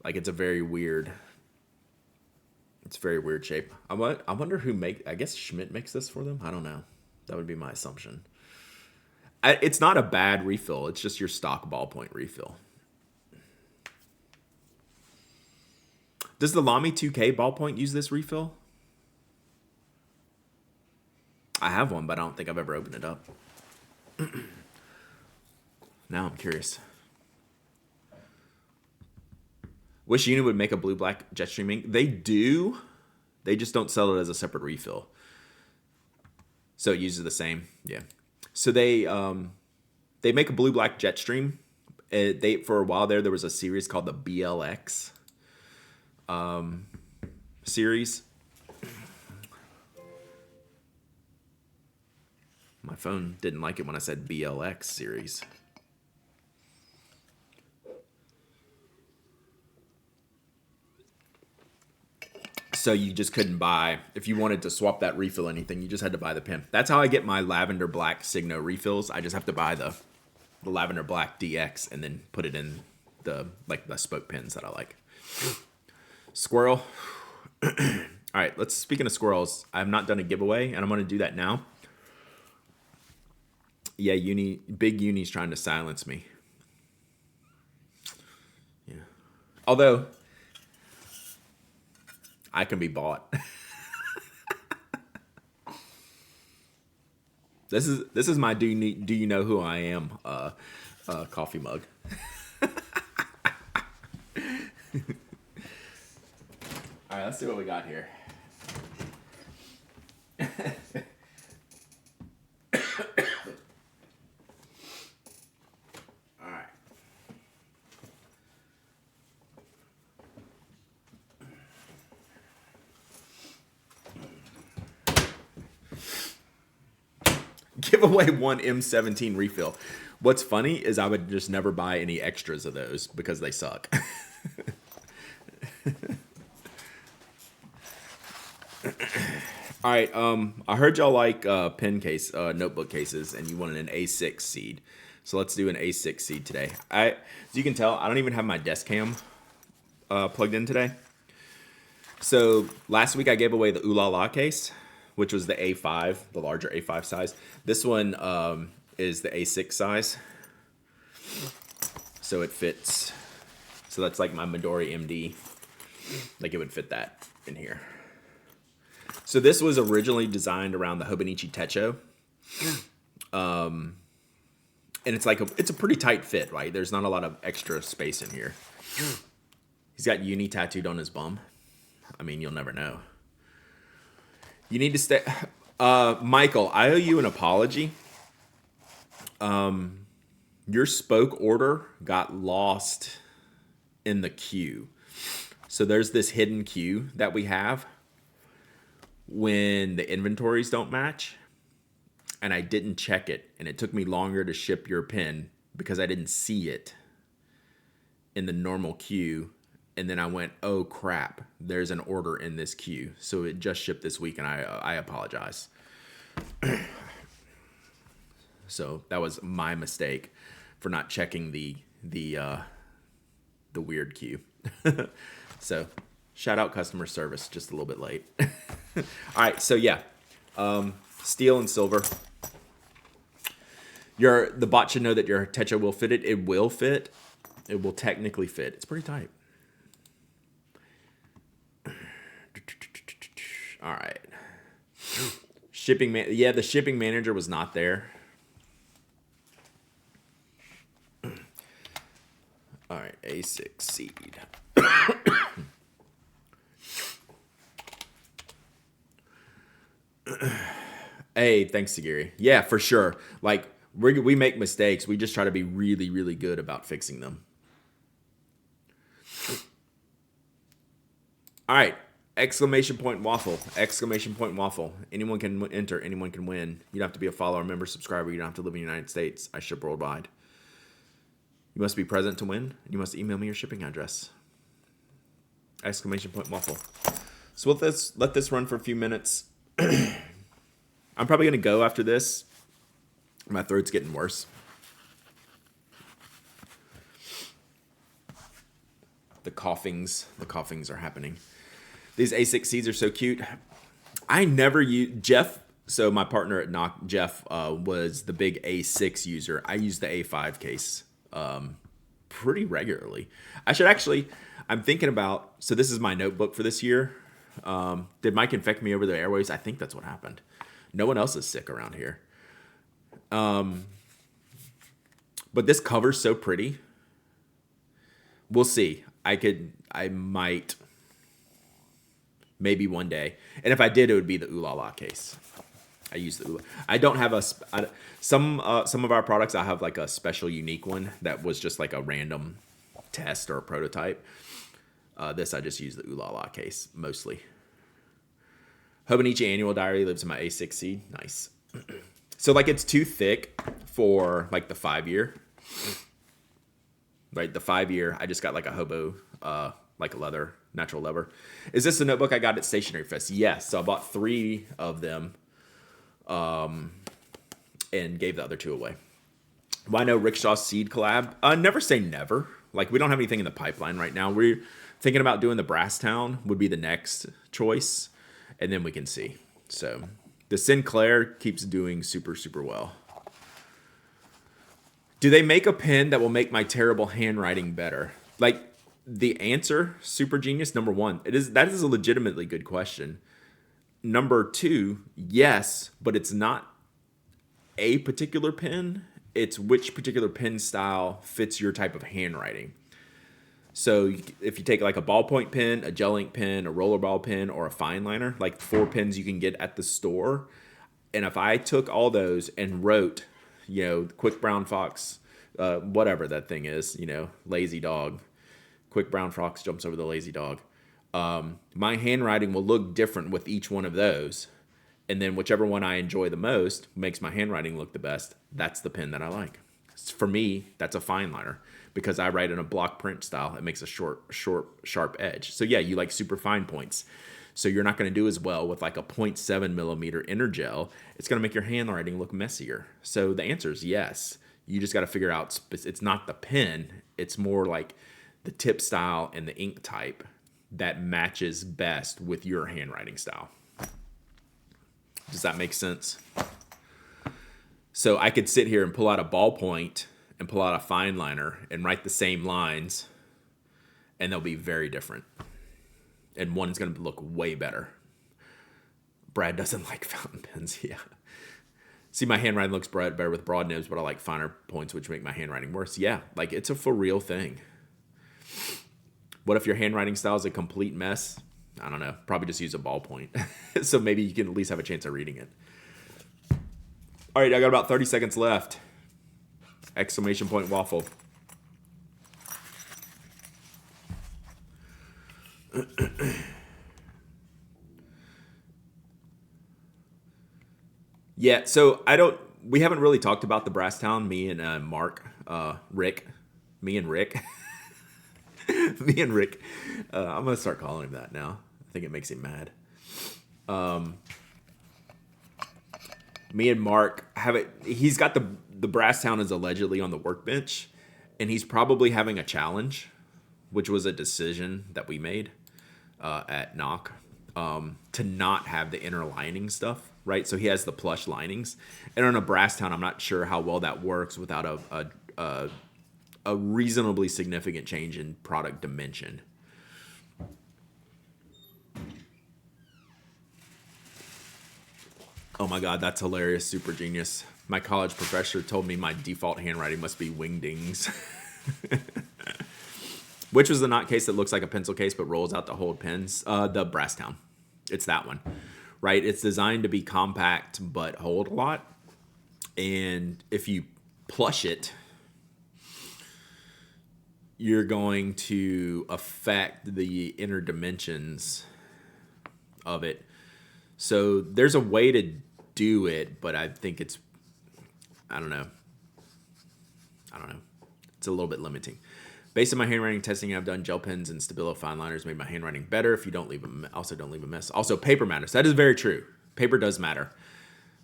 Like, it's a very weird shape. I wonder who I guess Schmidt makes this for them. I don't know. That would be my assumption. It's not a bad refill. It's just your stock ballpoint refill. Does the Lamy 2K ballpoint use this refill? I have one, but I don't think I've ever opened it up. Now I'm curious. Wish Unit would make a blue-black Jetstream ink. They do. They just don't sell it as a separate refill. So it uses the same. Yeah. So they make a blue-black Jetstream. For a while there was a series called the BLX series. My phone didn't like it when I said BLX series. So you just couldn't buy, if you wanted to swap that refill or anything, you just had to buy the pen. That's how I get my lavender black Signo refills. I just have to buy the lavender black DX and then put it in the spoke pens that I like. Squirrel. All right, speaking of squirrels, I have not done a giveaway, and I'm going to do that now. Yeah, Big Uni's trying to silence me. Yeah. Although I can be bought. This is my do you know who I am coffee mug. All right, let's see what we got here. Give away one M17 refill. What's funny is I would just never buy any extras of those because they suck. All right, I heard y'all like notebook cases, and you wanted an A6 seed. So let's do an A6 seed today. As you can tell, I don't even have my desk cam plugged in today. So last week I gave away the Ooh La La case, which was the A5, the larger A5 size. This one is the A6 size. So it fits. So that's like my Midori MD. Like it would fit that in here. So this was originally designed around the Hobonichi Techo. And it's it's a pretty tight fit, right? There's not a lot of extra space in here. He's got uni tattooed on his bum. I mean, you'll never know. You need to stay. Michael, I owe you an apology. Your spoke order got lost in the queue. So there's this hidden queue that we have when the inventories don't match. And I didn't check it. And it took me longer to ship your pin because I didn't see it in the normal queue. And then I went, oh crap, there's an order in this queue. So it just shipped this week, and I apologize. So that was my mistake for not checking the weird queue. So shout out customer service, just a little bit late. All right, so yeah, steel and silver. The bot should know that your Techo will fit it. It will fit. It will technically fit. It's pretty tight. All right. The shipping manager was not there. All right, A6 seed. Hey, thanks, Sagiri. Yeah, for sure. Like, we make mistakes. We just try to be really, really good about fixing them. All right. Exclamation point waffle. Exclamation point waffle. Anyone can enter. Anyone can win. You don't have to be a follower, member, subscriber. You don't have to live in the United States. I ship worldwide. You must be present to win. You must email me your shipping address. Exclamation point waffle. So let this run for a few minutes. I'm probably going to go after this. My throat's getting worse. The coughings are happening. These A6 seeds are so cute. I never use Jeff. So my partner at Knock, Jeff, was the big A6 user. I use the A5 case pretty regularly. I'm thinking about, so this is my notebook for this year. Did Mike infect me over the airways? I think that's what happened. No one else is sick around here. But this cover's so pretty. We'll see. I might, maybe one day. And if I did, it would be the Ooh La La case. I use the Ooh La. I don't have some of our products. I have like a special unique one that was just like a random test or a prototype. This I just use the Ooh La La case mostly. Hobonichi Annual Diary lives in my A6 seed. Nice. So like it's too thick for like the 5-year. Right, the 5-year. I just got like a hobo, like a leather, natural leather. Is this the notebook I got at Stationery Fest? Yes. So I bought 3 of them, and gave the other 2 away. Why no Rickshaw Seed collab? Never say never. Like we don't have anything in the pipeline right now. We're thinking about doing the Brasstown would be the next choice, and then we can see. So the Sinclair keeps doing super, super well. Do they make a pen that will make my terrible handwriting better? Like the answer, super genius. Number 1, that is a legitimately good question. Number 2, yes, but it's not a particular pen. It's which particular pen style fits your type of handwriting. So if you take like a ballpoint pen, a gel ink pen, a rollerball pen, or a fine liner, like 4 pens you can get at the store. And if I took all those and wrote, Quick Brown Fox, whatever that thing is, lazy dog. Quick Brown Fox jumps over the lazy dog. My handwriting will look different with each one of those. And then whichever one I enjoy the most, makes my handwriting look the best, that's the pen that I like. For me, that's a fine liner because I write in a block print style. It makes a short, sharp edge. So yeah, you like super fine points. So you're not going to do as well with like a 0.7 millimeter inner gel. It's going to make your handwriting look messier. So the answer is yes. You just got to figure out, it's not the pen. It's more like the tip style and the ink type that matches best with your handwriting style. Does that make sense? So I could sit here and pull out a ballpoint and pull out a fine liner and write the same lines, and they'll be very different. And one's going to look way better. Brad doesn't like fountain pens. Yeah. See, my handwriting looks better with broad nibs, but I like finer points, which make my handwriting worse. Yeah, like it's a for real thing. What if your handwriting style is a complete mess? I don't know. Probably just use a ballpoint. So maybe you can at least have a chance of reading it. All right, I got about 30 seconds left. Exclamation point waffle. Yeah, so we haven't really talked about the Brasstown, me and Rick. Me and Rick. Me and Rick. I'm going to start calling him that now. I think it makes him mad. Me and Mark have it. He's got the Brasstown is allegedly on the workbench, and he's probably having a challenge, which was a decision that we made at Knock to not have the inner lining stuff, right? So he has the plush linings, and on a Brasstown, I'm not sure how well that works without a reasonably significant change in product dimension. Oh my God, that's hilarious. Super genius. My college professor told me my default handwriting must be wingdings. Which was the knot case that looks like a pencil case but rolls out to hold pens? The Brasstown. It's that one, right? It's designed to be compact but hold a lot. And if you plush it, you're going to affect the inner dimensions of it. So there's a way to do it, but I think I don't know. It's a little bit limiting. Based on my handwriting testing, I've done gel pens and Stabilo fine liners made my handwriting better. If you don't leave a mess. Also, paper matters. That is very true. Paper does matter.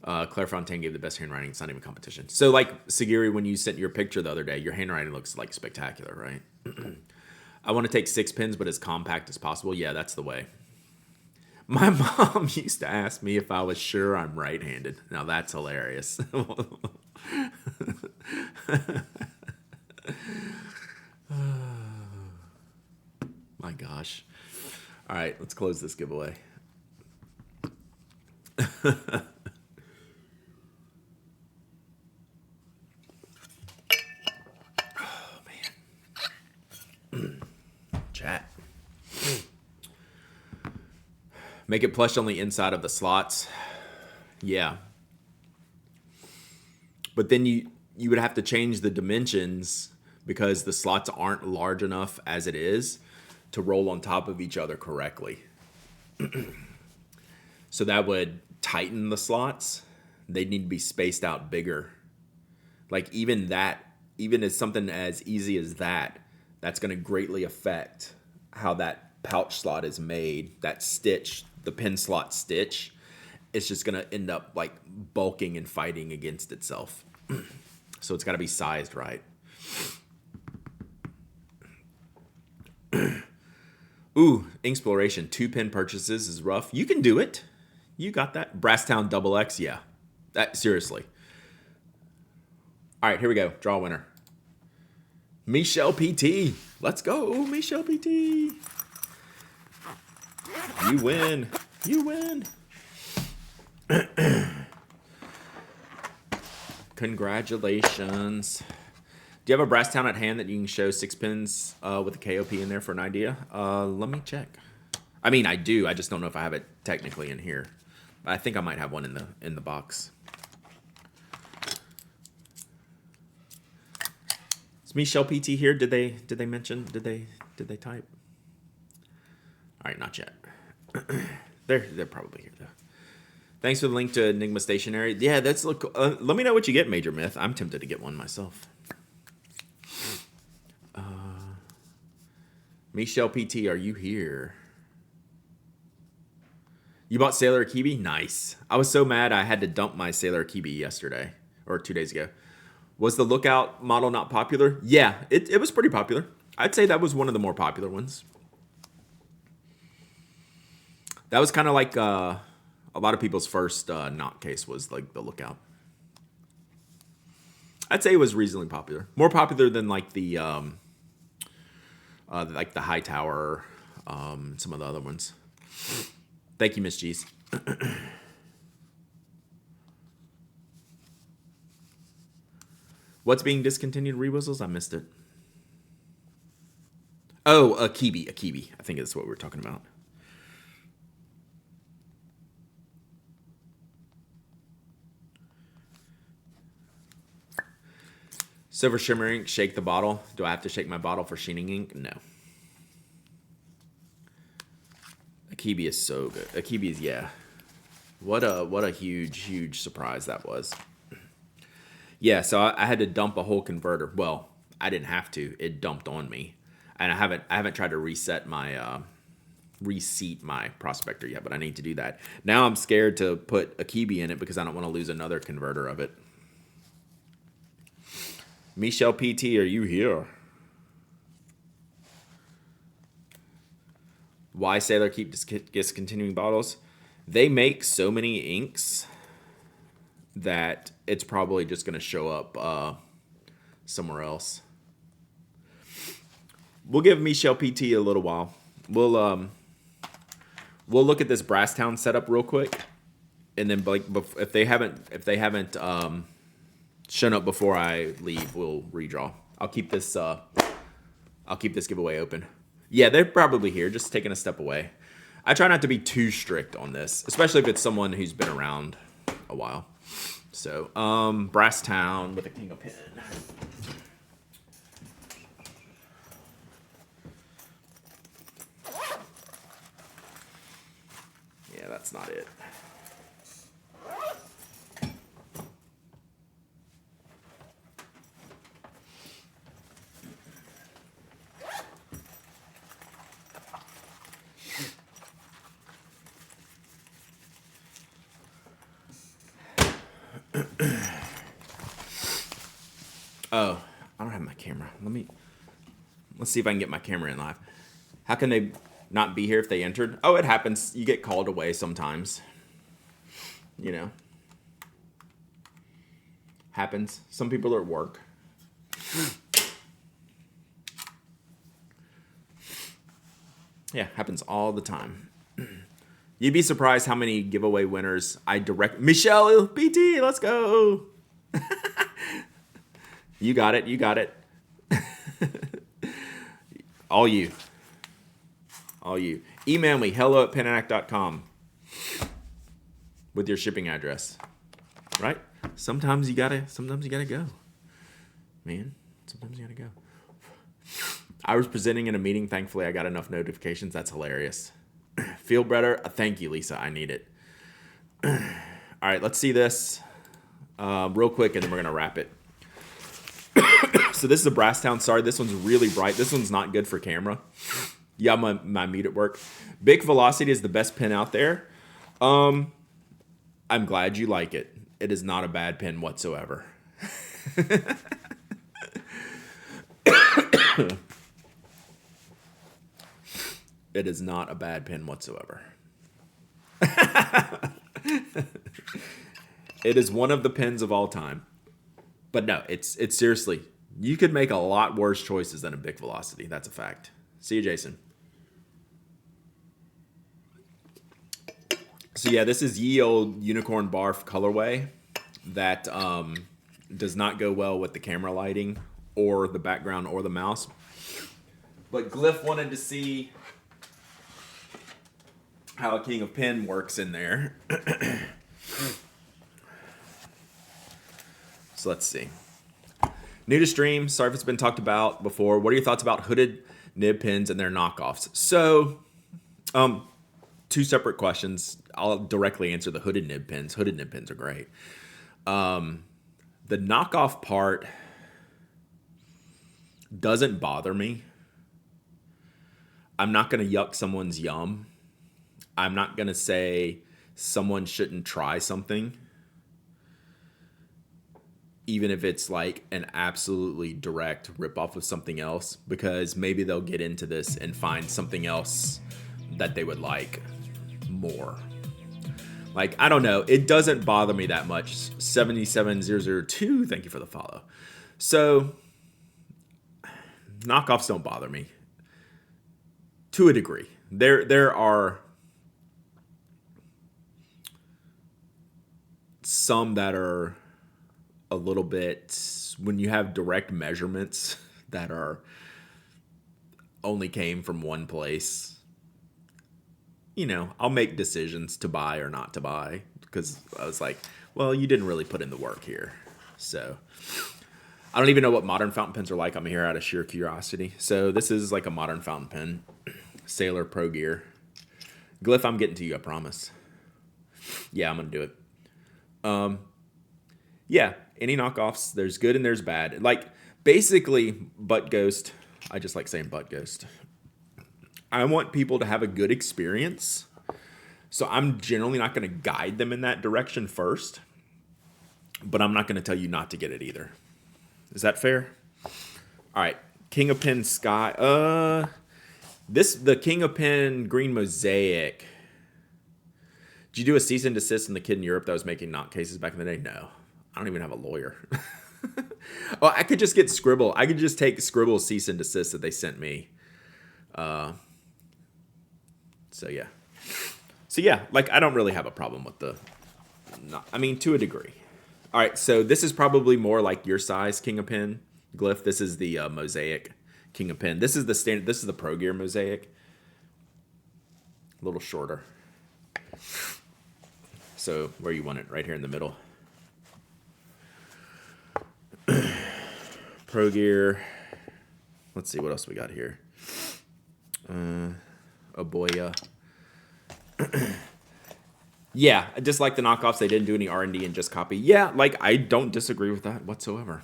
Claire Fontaine gave the best handwriting. It's not even competition. So like Sagiri, when you sent your picture the other day, your handwriting looks like spectacular, right? I want to take 6 pens, but as compact as possible. Yeah, that's the way. My mom used to ask me if I was sure I'm right-handed. Now that's hilarious. My gosh. All right, let's close this giveaway. Oh, man. Chat. Make it plush on the inside of the slots. Yeah. But then you would have to change the dimensions because the slots aren't large enough as it is to roll on top of each other correctly. So that would tighten the slots. They need to be spaced out bigger. Like even as something as easy as that, that's going to greatly affect how that pouch slot is made. That stitch, the pen slot stitch, it's just going to end up like bulking and fighting against itself. So it's got to be sized right. Ooh, Inksploration. 2 pen purchases is rough. You can do it. You got that. Brasstown XX, yeah. Seriously. All right, here we go. Draw a winner. Michelle PT. Let's go, Michelle PT. You win. You win. Congratulations. Do you have a Brasstown at hand that you can show 6 pins with a KOP in there for an idea? Let me check. I mean, I do. I just don't know if I have it technically in here. I think I might have one in the box. Is Michelle PT here? Did they mention? Did they type? All right, not yet. They're probably here though. Thanks for the link to Enigma Stationery. Yeah, that's look. Let me know what you get, Major Myth. I'm tempted to get one myself. Michelle PT, are you here? You bought Sailor Akibi? Nice. I was so mad I had to dump my Sailor Akibi yesterday or 2 days ago. Was the Lookout model not popular? Yeah, it was pretty popular. I'd say that was one of the more popular ones. That was kind of like a lot of people's first knot case was like the Lookout. I'd say it was reasonably popular. More popular than like the High Tower, some of the other ones. Thank you, Miss G's. What's being discontinued? Re-whistles? I missed it. Oh, Akibi. I think that's what we're talking about. Silver Shimmer Ink, shake the bottle. Do I have to shake my bottle for sheening ink? No. Akibi is so good. Akibi is, yeah. What a huge surprise that was. Yeah, so I had to dump a whole converter. Well, I didn't have to. It dumped on me. And I haven't tried to reseat my prospector yet, but I need to do that. Now I'm scared to put Akibi in it because I don't want to lose another converter of it. Michelle PT, are you here? Why Sailor keep discontinuing bottles? They make so many inks that it's probably just going to show up somewhere else. We'll give Michelle PT a little while. We'll look at this Brasstown setup real quick, and then like if they haven't shown up before I leave, we'll redraw. I'll keep this giveaway open. Yeah, they're probably here, just taking a step away. I try not to be too strict on this, especially if it's someone who's been around a while. So, Brasstown with a King of Pen. Yeah, that's not it. Oh, I don't have my camera. Let's see if I can get my camera in live. How can they not be here if they entered? Oh, it happens. You get called away sometimes. You know. Happens. Some people are at work. Yeah, happens all the time. You'd be surprised how many giveaway winners I direct. Michelle PT, let's go. You got it. All you. Email me, hello@penac.com with your shipping address. Right? Sometimes you gotta go. Man, sometimes you gotta go. I was presenting in a meeting. Thankfully, I got enough notifications. That's hilarious. Feel better? Thank you, Lisa. I need it. All right, let's see this real quick, and then we're going to wrap it. So this is a Brasstown. Sorry, this one's really bright. This one's not good for camera. Yeah, my meet at work. Bic Velocity is the best pen out there. I'm glad you like it. It is not a bad pen whatsoever. It is not a bad pen whatsoever. It is one of the pens of all time. But no, it's seriously, you could make a lot worse choices than a Bic Velocity. That's a fact. See you, Jason. So yeah, this is ye old Unicorn Barf colorway that does not go well with the camera lighting or the background or the mouse. But Glyph wanted to see how a King of Pen works in there. So let's see. New to stream. Sorry if it's been talked about before. What are your thoughts about hooded nib pens and their knockoffs? So, Two separate questions. I'll directly answer the hooded nib pins. Hooded nib pins are great. The knockoff part doesn't bother me. I'm not going to yuck someone's yum. I'm not going to say someone shouldn't try something, even if it's like an absolutely direct ripoff of something else, because maybe they'll get into this and find something else that they would like more. Like, I don't know. It doesn't bother me that much. 77002, thank you for the follow. So, knockoffs don't bother me. To a degree. There are some that are a little bit, when you have direct measurements that are only came from one place, I'll make decisions to buy or not to buy, because I was like, well, you didn't really put in the work here. So I don't even know what modern fountain pens are like. I'm here out of sheer curiosity. So this is like a modern fountain pen. Sailor Pro Gear. Glyph, I'm getting to you, I promise. Yeah, I'm going to do it. Yeah, any knockoffs, there's good and there's bad. Like, basically, Butt Ghost, I just like saying Butt Ghost. I want people to have a good experience. So I'm generally not going to guide them in that direction first. But I'm not going to tell you not to get it either. Is that fair? All right, King of Pen Sky. The King of Pen Green Mosaic. Did you do a cease and desist on the kid in Europe that was making knot cases back in the day? No. I don't even have a lawyer. Oh, I could just get Scribble. I could just take Scribble's cease and desist that they sent me. So yeah, like, I don't really have a problem with to a degree. All right, so this is probably more like your size King of Pen, Glyph. This is the Mosaic King of Pen. This is the standard. This is the Pro Gear Mosaic. A little shorter. So where you want it, right here in the middle. Pro Gear. Let's see what else we got here. Aboya. Yeah, just like the knockoffs, they didn't do any R&D and just copy. Yeah, like, I don't disagree with that whatsoever.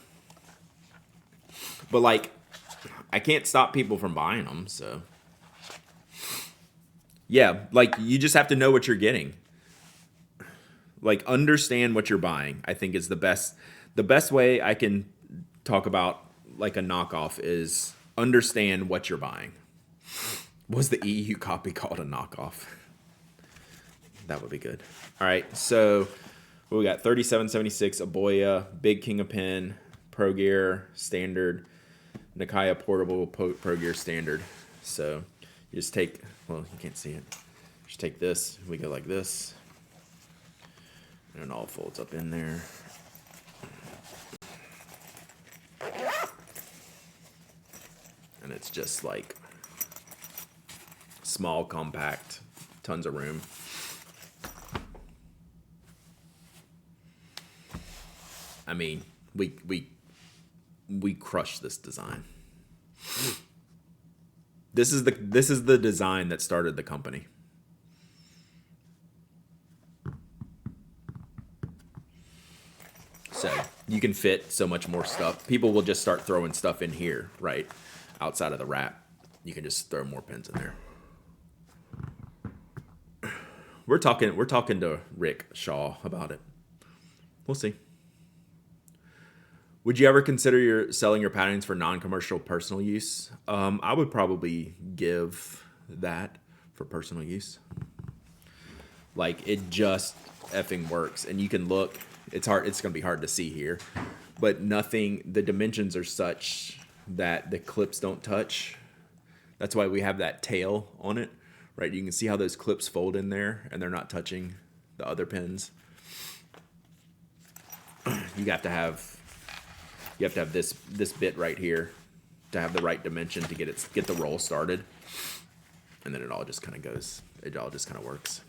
But, like, I can't stop people from buying them, so. Yeah, like, you just have to know what you're getting. Like, understand what you're buying, I think, is the best. The best way I can talk about, like, a knockoff is understand what you're buying. Was the EU copy called a knockoff? That would be good. All right, so what we got? 3776 Aboya, Big King of Pen, Pro Gear Standard, Nikaya Portable Pro Gear Standard. So you just take, well, you can't see it. Just take this. We go like this, and it all folds up in there. And it's just like small, compact, tons of room. I mean, we crushed this design. This is the design that started the company. So you can fit so much more stuff. People will just start throwing stuff in here, right? Outside of the wrap. You can just throw more pins in there. We're talking to Rick Shaw about it. We'll see. Would you ever consider selling your patterns for non-commercial personal use? I would probably give that for personal use. Like, it just effing works, and you can look. It's hard. It's gonna be hard to see here, but nothing. The dimensions are such that the clips don't touch. That's why we have that tail on it, right? You can see how those clips fold in there, and they're not touching the other pins. You have to have this bit right here to have the right dimension to get the roll started, and then it all just kind of goes. It all just kind of works.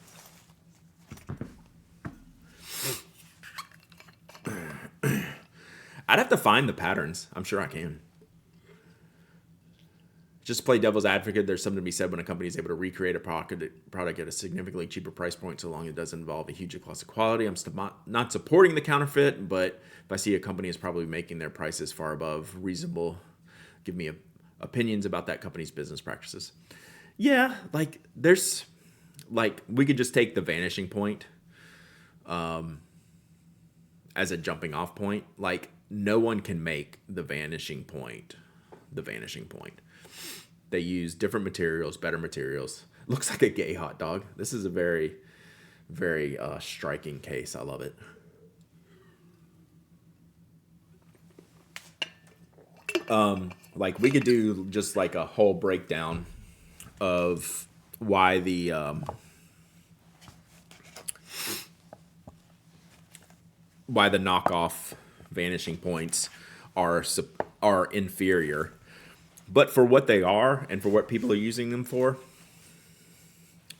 I'd have to find the patterns. I'm sure I can. Just to play devil's advocate, there's something to be said when a company is able to recreate a product at a significantly cheaper price point, so long as it doesn't involve a huge loss of quality. I'm not supporting the counterfeit, but if I see a company is probably making their prices far above reasonable, give me opinions about that company's business practices. Yeah, like there's, like we could just take the vanishing point as a jumping off point. Like no one can make the vanishing point. They use different materials, better materials. Looks like a gay hot dog. This is a very, very striking case. I love it. Like we could do just like a whole breakdown of why the knockoff vanishing points are inferior. But for what they are and for what people are using them for,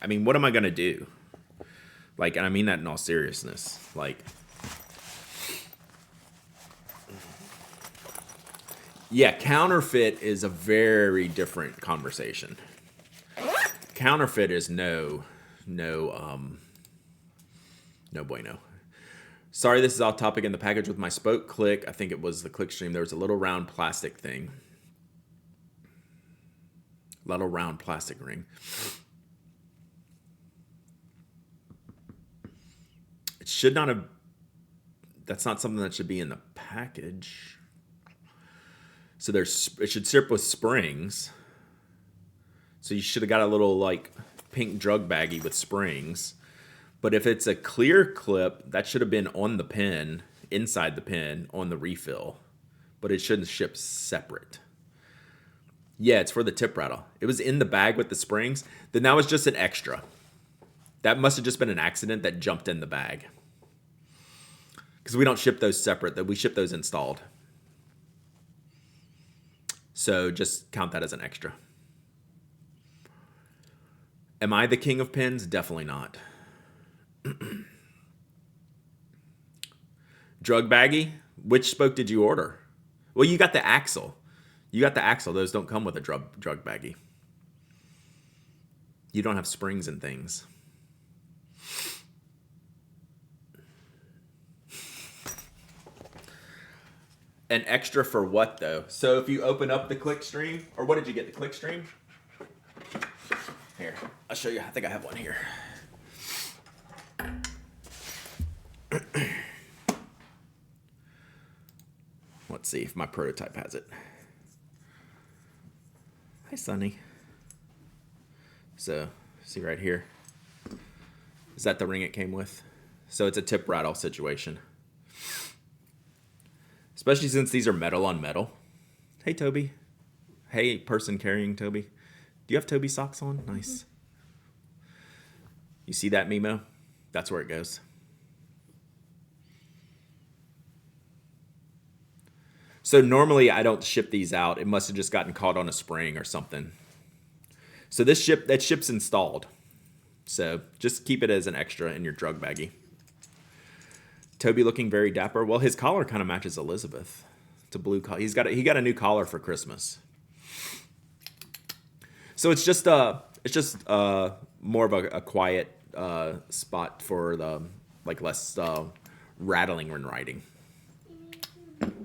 I mean, what am I going to do? Like, and I mean that in all seriousness. Like, yeah, counterfeit is a very different conversation. Counterfeit is no bueno. Sorry, this is off topic. In the package with my spoke click, I think it was the click stream, there was a little round plastic thing. Little round plastic ring. It should not have. That's not something that should be in the package. So it should ship with springs. So you should have got a little like pink drug baggie with springs. But if it's a clear clip, that should have been on the pin, inside the pin, on the refill. But it shouldn't ship separate. Yeah, it's for the tip rattle. It was in the bag with the springs. Then that was just an extra. That must have just been an accident that jumped in the bag. Because we don't ship those separate. That we ship those installed. So just count that as an extra. Am I the king of pins? Definitely not. Drug baggie? Which spoke did you order? Well, you got the axle. Those don't come with a drug baggie. You don't have springs and things. An extra for what, though? So if you open up the click stream, or what did you get, the click stream? Here, I'll show you. I think I have one here. Let's see if my prototype has it. Hi, Sonny. So, see right here. Is that the ring it came with? So it's a tip rattle situation. Especially since these are metal on metal. Hey, Toby. Hey, person carrying Toby. Do you have Toby socks on? Nice. You see that, Mimo? That's where it goes. So normally I don't ship these out. It must have just gotten caught on a spring or something. So that ship's installed. So just keep it as an extra in your drug baggie. Toby looking very dapper. Well, his collar kind of matches Elizabeth. It's a blue collar. He got a new collar for Christmas. So it's just more of a quiet spot for the like less rattling when riding.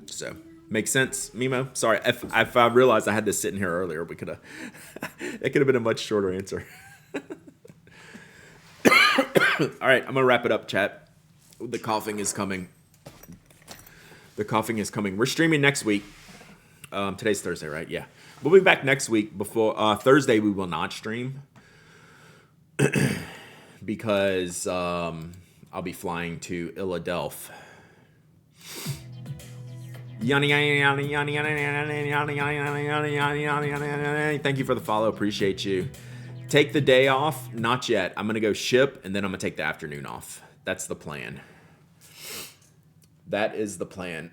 So. Makes sense, Mimo? Sorry, if I realized I had this sitting here earlier, we could have. It could have been a much shorter answer. All right, I'm gonna wrap it up, chat. The coughing is coming. We're streaming next week. Today's Thursday, right? Yeah, we'll be back next week. Before Thursday, we will not stream because I'll be flying to Philadelphia. Thank you for the follow. Appreciate you. Take the day off? Not yet. I'm going to go ship, and then I'm going to take the afternoon off. That's the plan. That is the plan.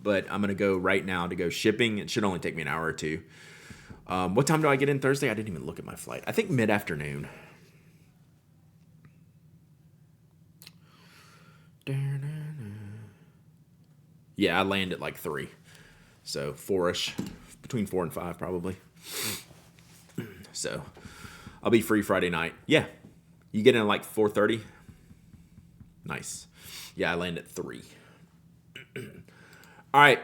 But I'm going to go right now to go shipping. It should only take me an hour or two. What time do I get in Thursday? I didn't even look at my flight. I think mid-afternoon. Yeah, I land at like 3. So 4-ish, between 4 and 5 probably. So I'll be free Friday night. Yeah. You get in at like 4:30? Nice. Yeah, I land at 3. All right.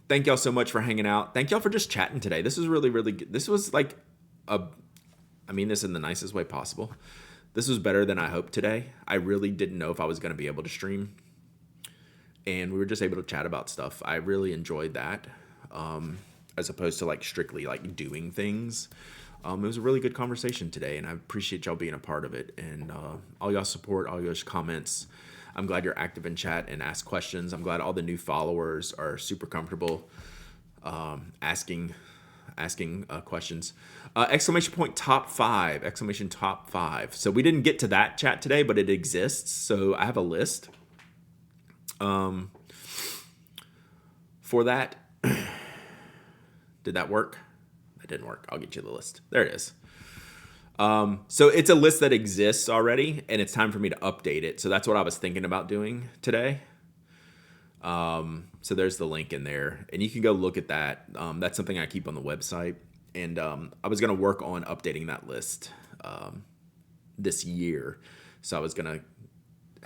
Thank y'all so much for hanging out. Thank y'all for just chatting today. This was really, really good. This was like I mean this in the nicest way possible. This was better than I hoped today. I really didn't know if I was going to be able to stream. And we were just able to chat about stuff. I really enjoyed that. As opposed to like strictly like doing things. It was a really good conversation today, and I appreciate y'all being a part of it. And all y'all support, all y'all's comments. I'm glad you're active in chat and ask questions. I'm glad all the new followers are super comfortable asking questions. Exclamation point top 5! Exclamation top 5! So we didn't get to that chat today, but it exists. So I have a list for that. Did that work? That didn't work. I'll get you the list. There it is. So it's a list that exists already, and it's time for me to update it. So that's what I was thinking about doing today. So there's the link in there, and you can go look at that. That's something I keep on the website, and I was going to work on updating that list this year. So I was going to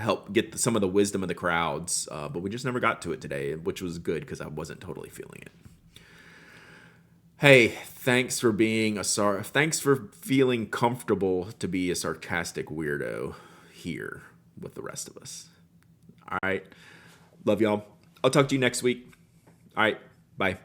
help get some of the wisdom of the crowds, but we just never got to it today, which was good because I wasn't totally feeling it. Hey, thanks for feeling comfortable to be a sarcastic weirdo here with the rest of us. All right. Love y'all. I'll talk to you next week. All right. Bye.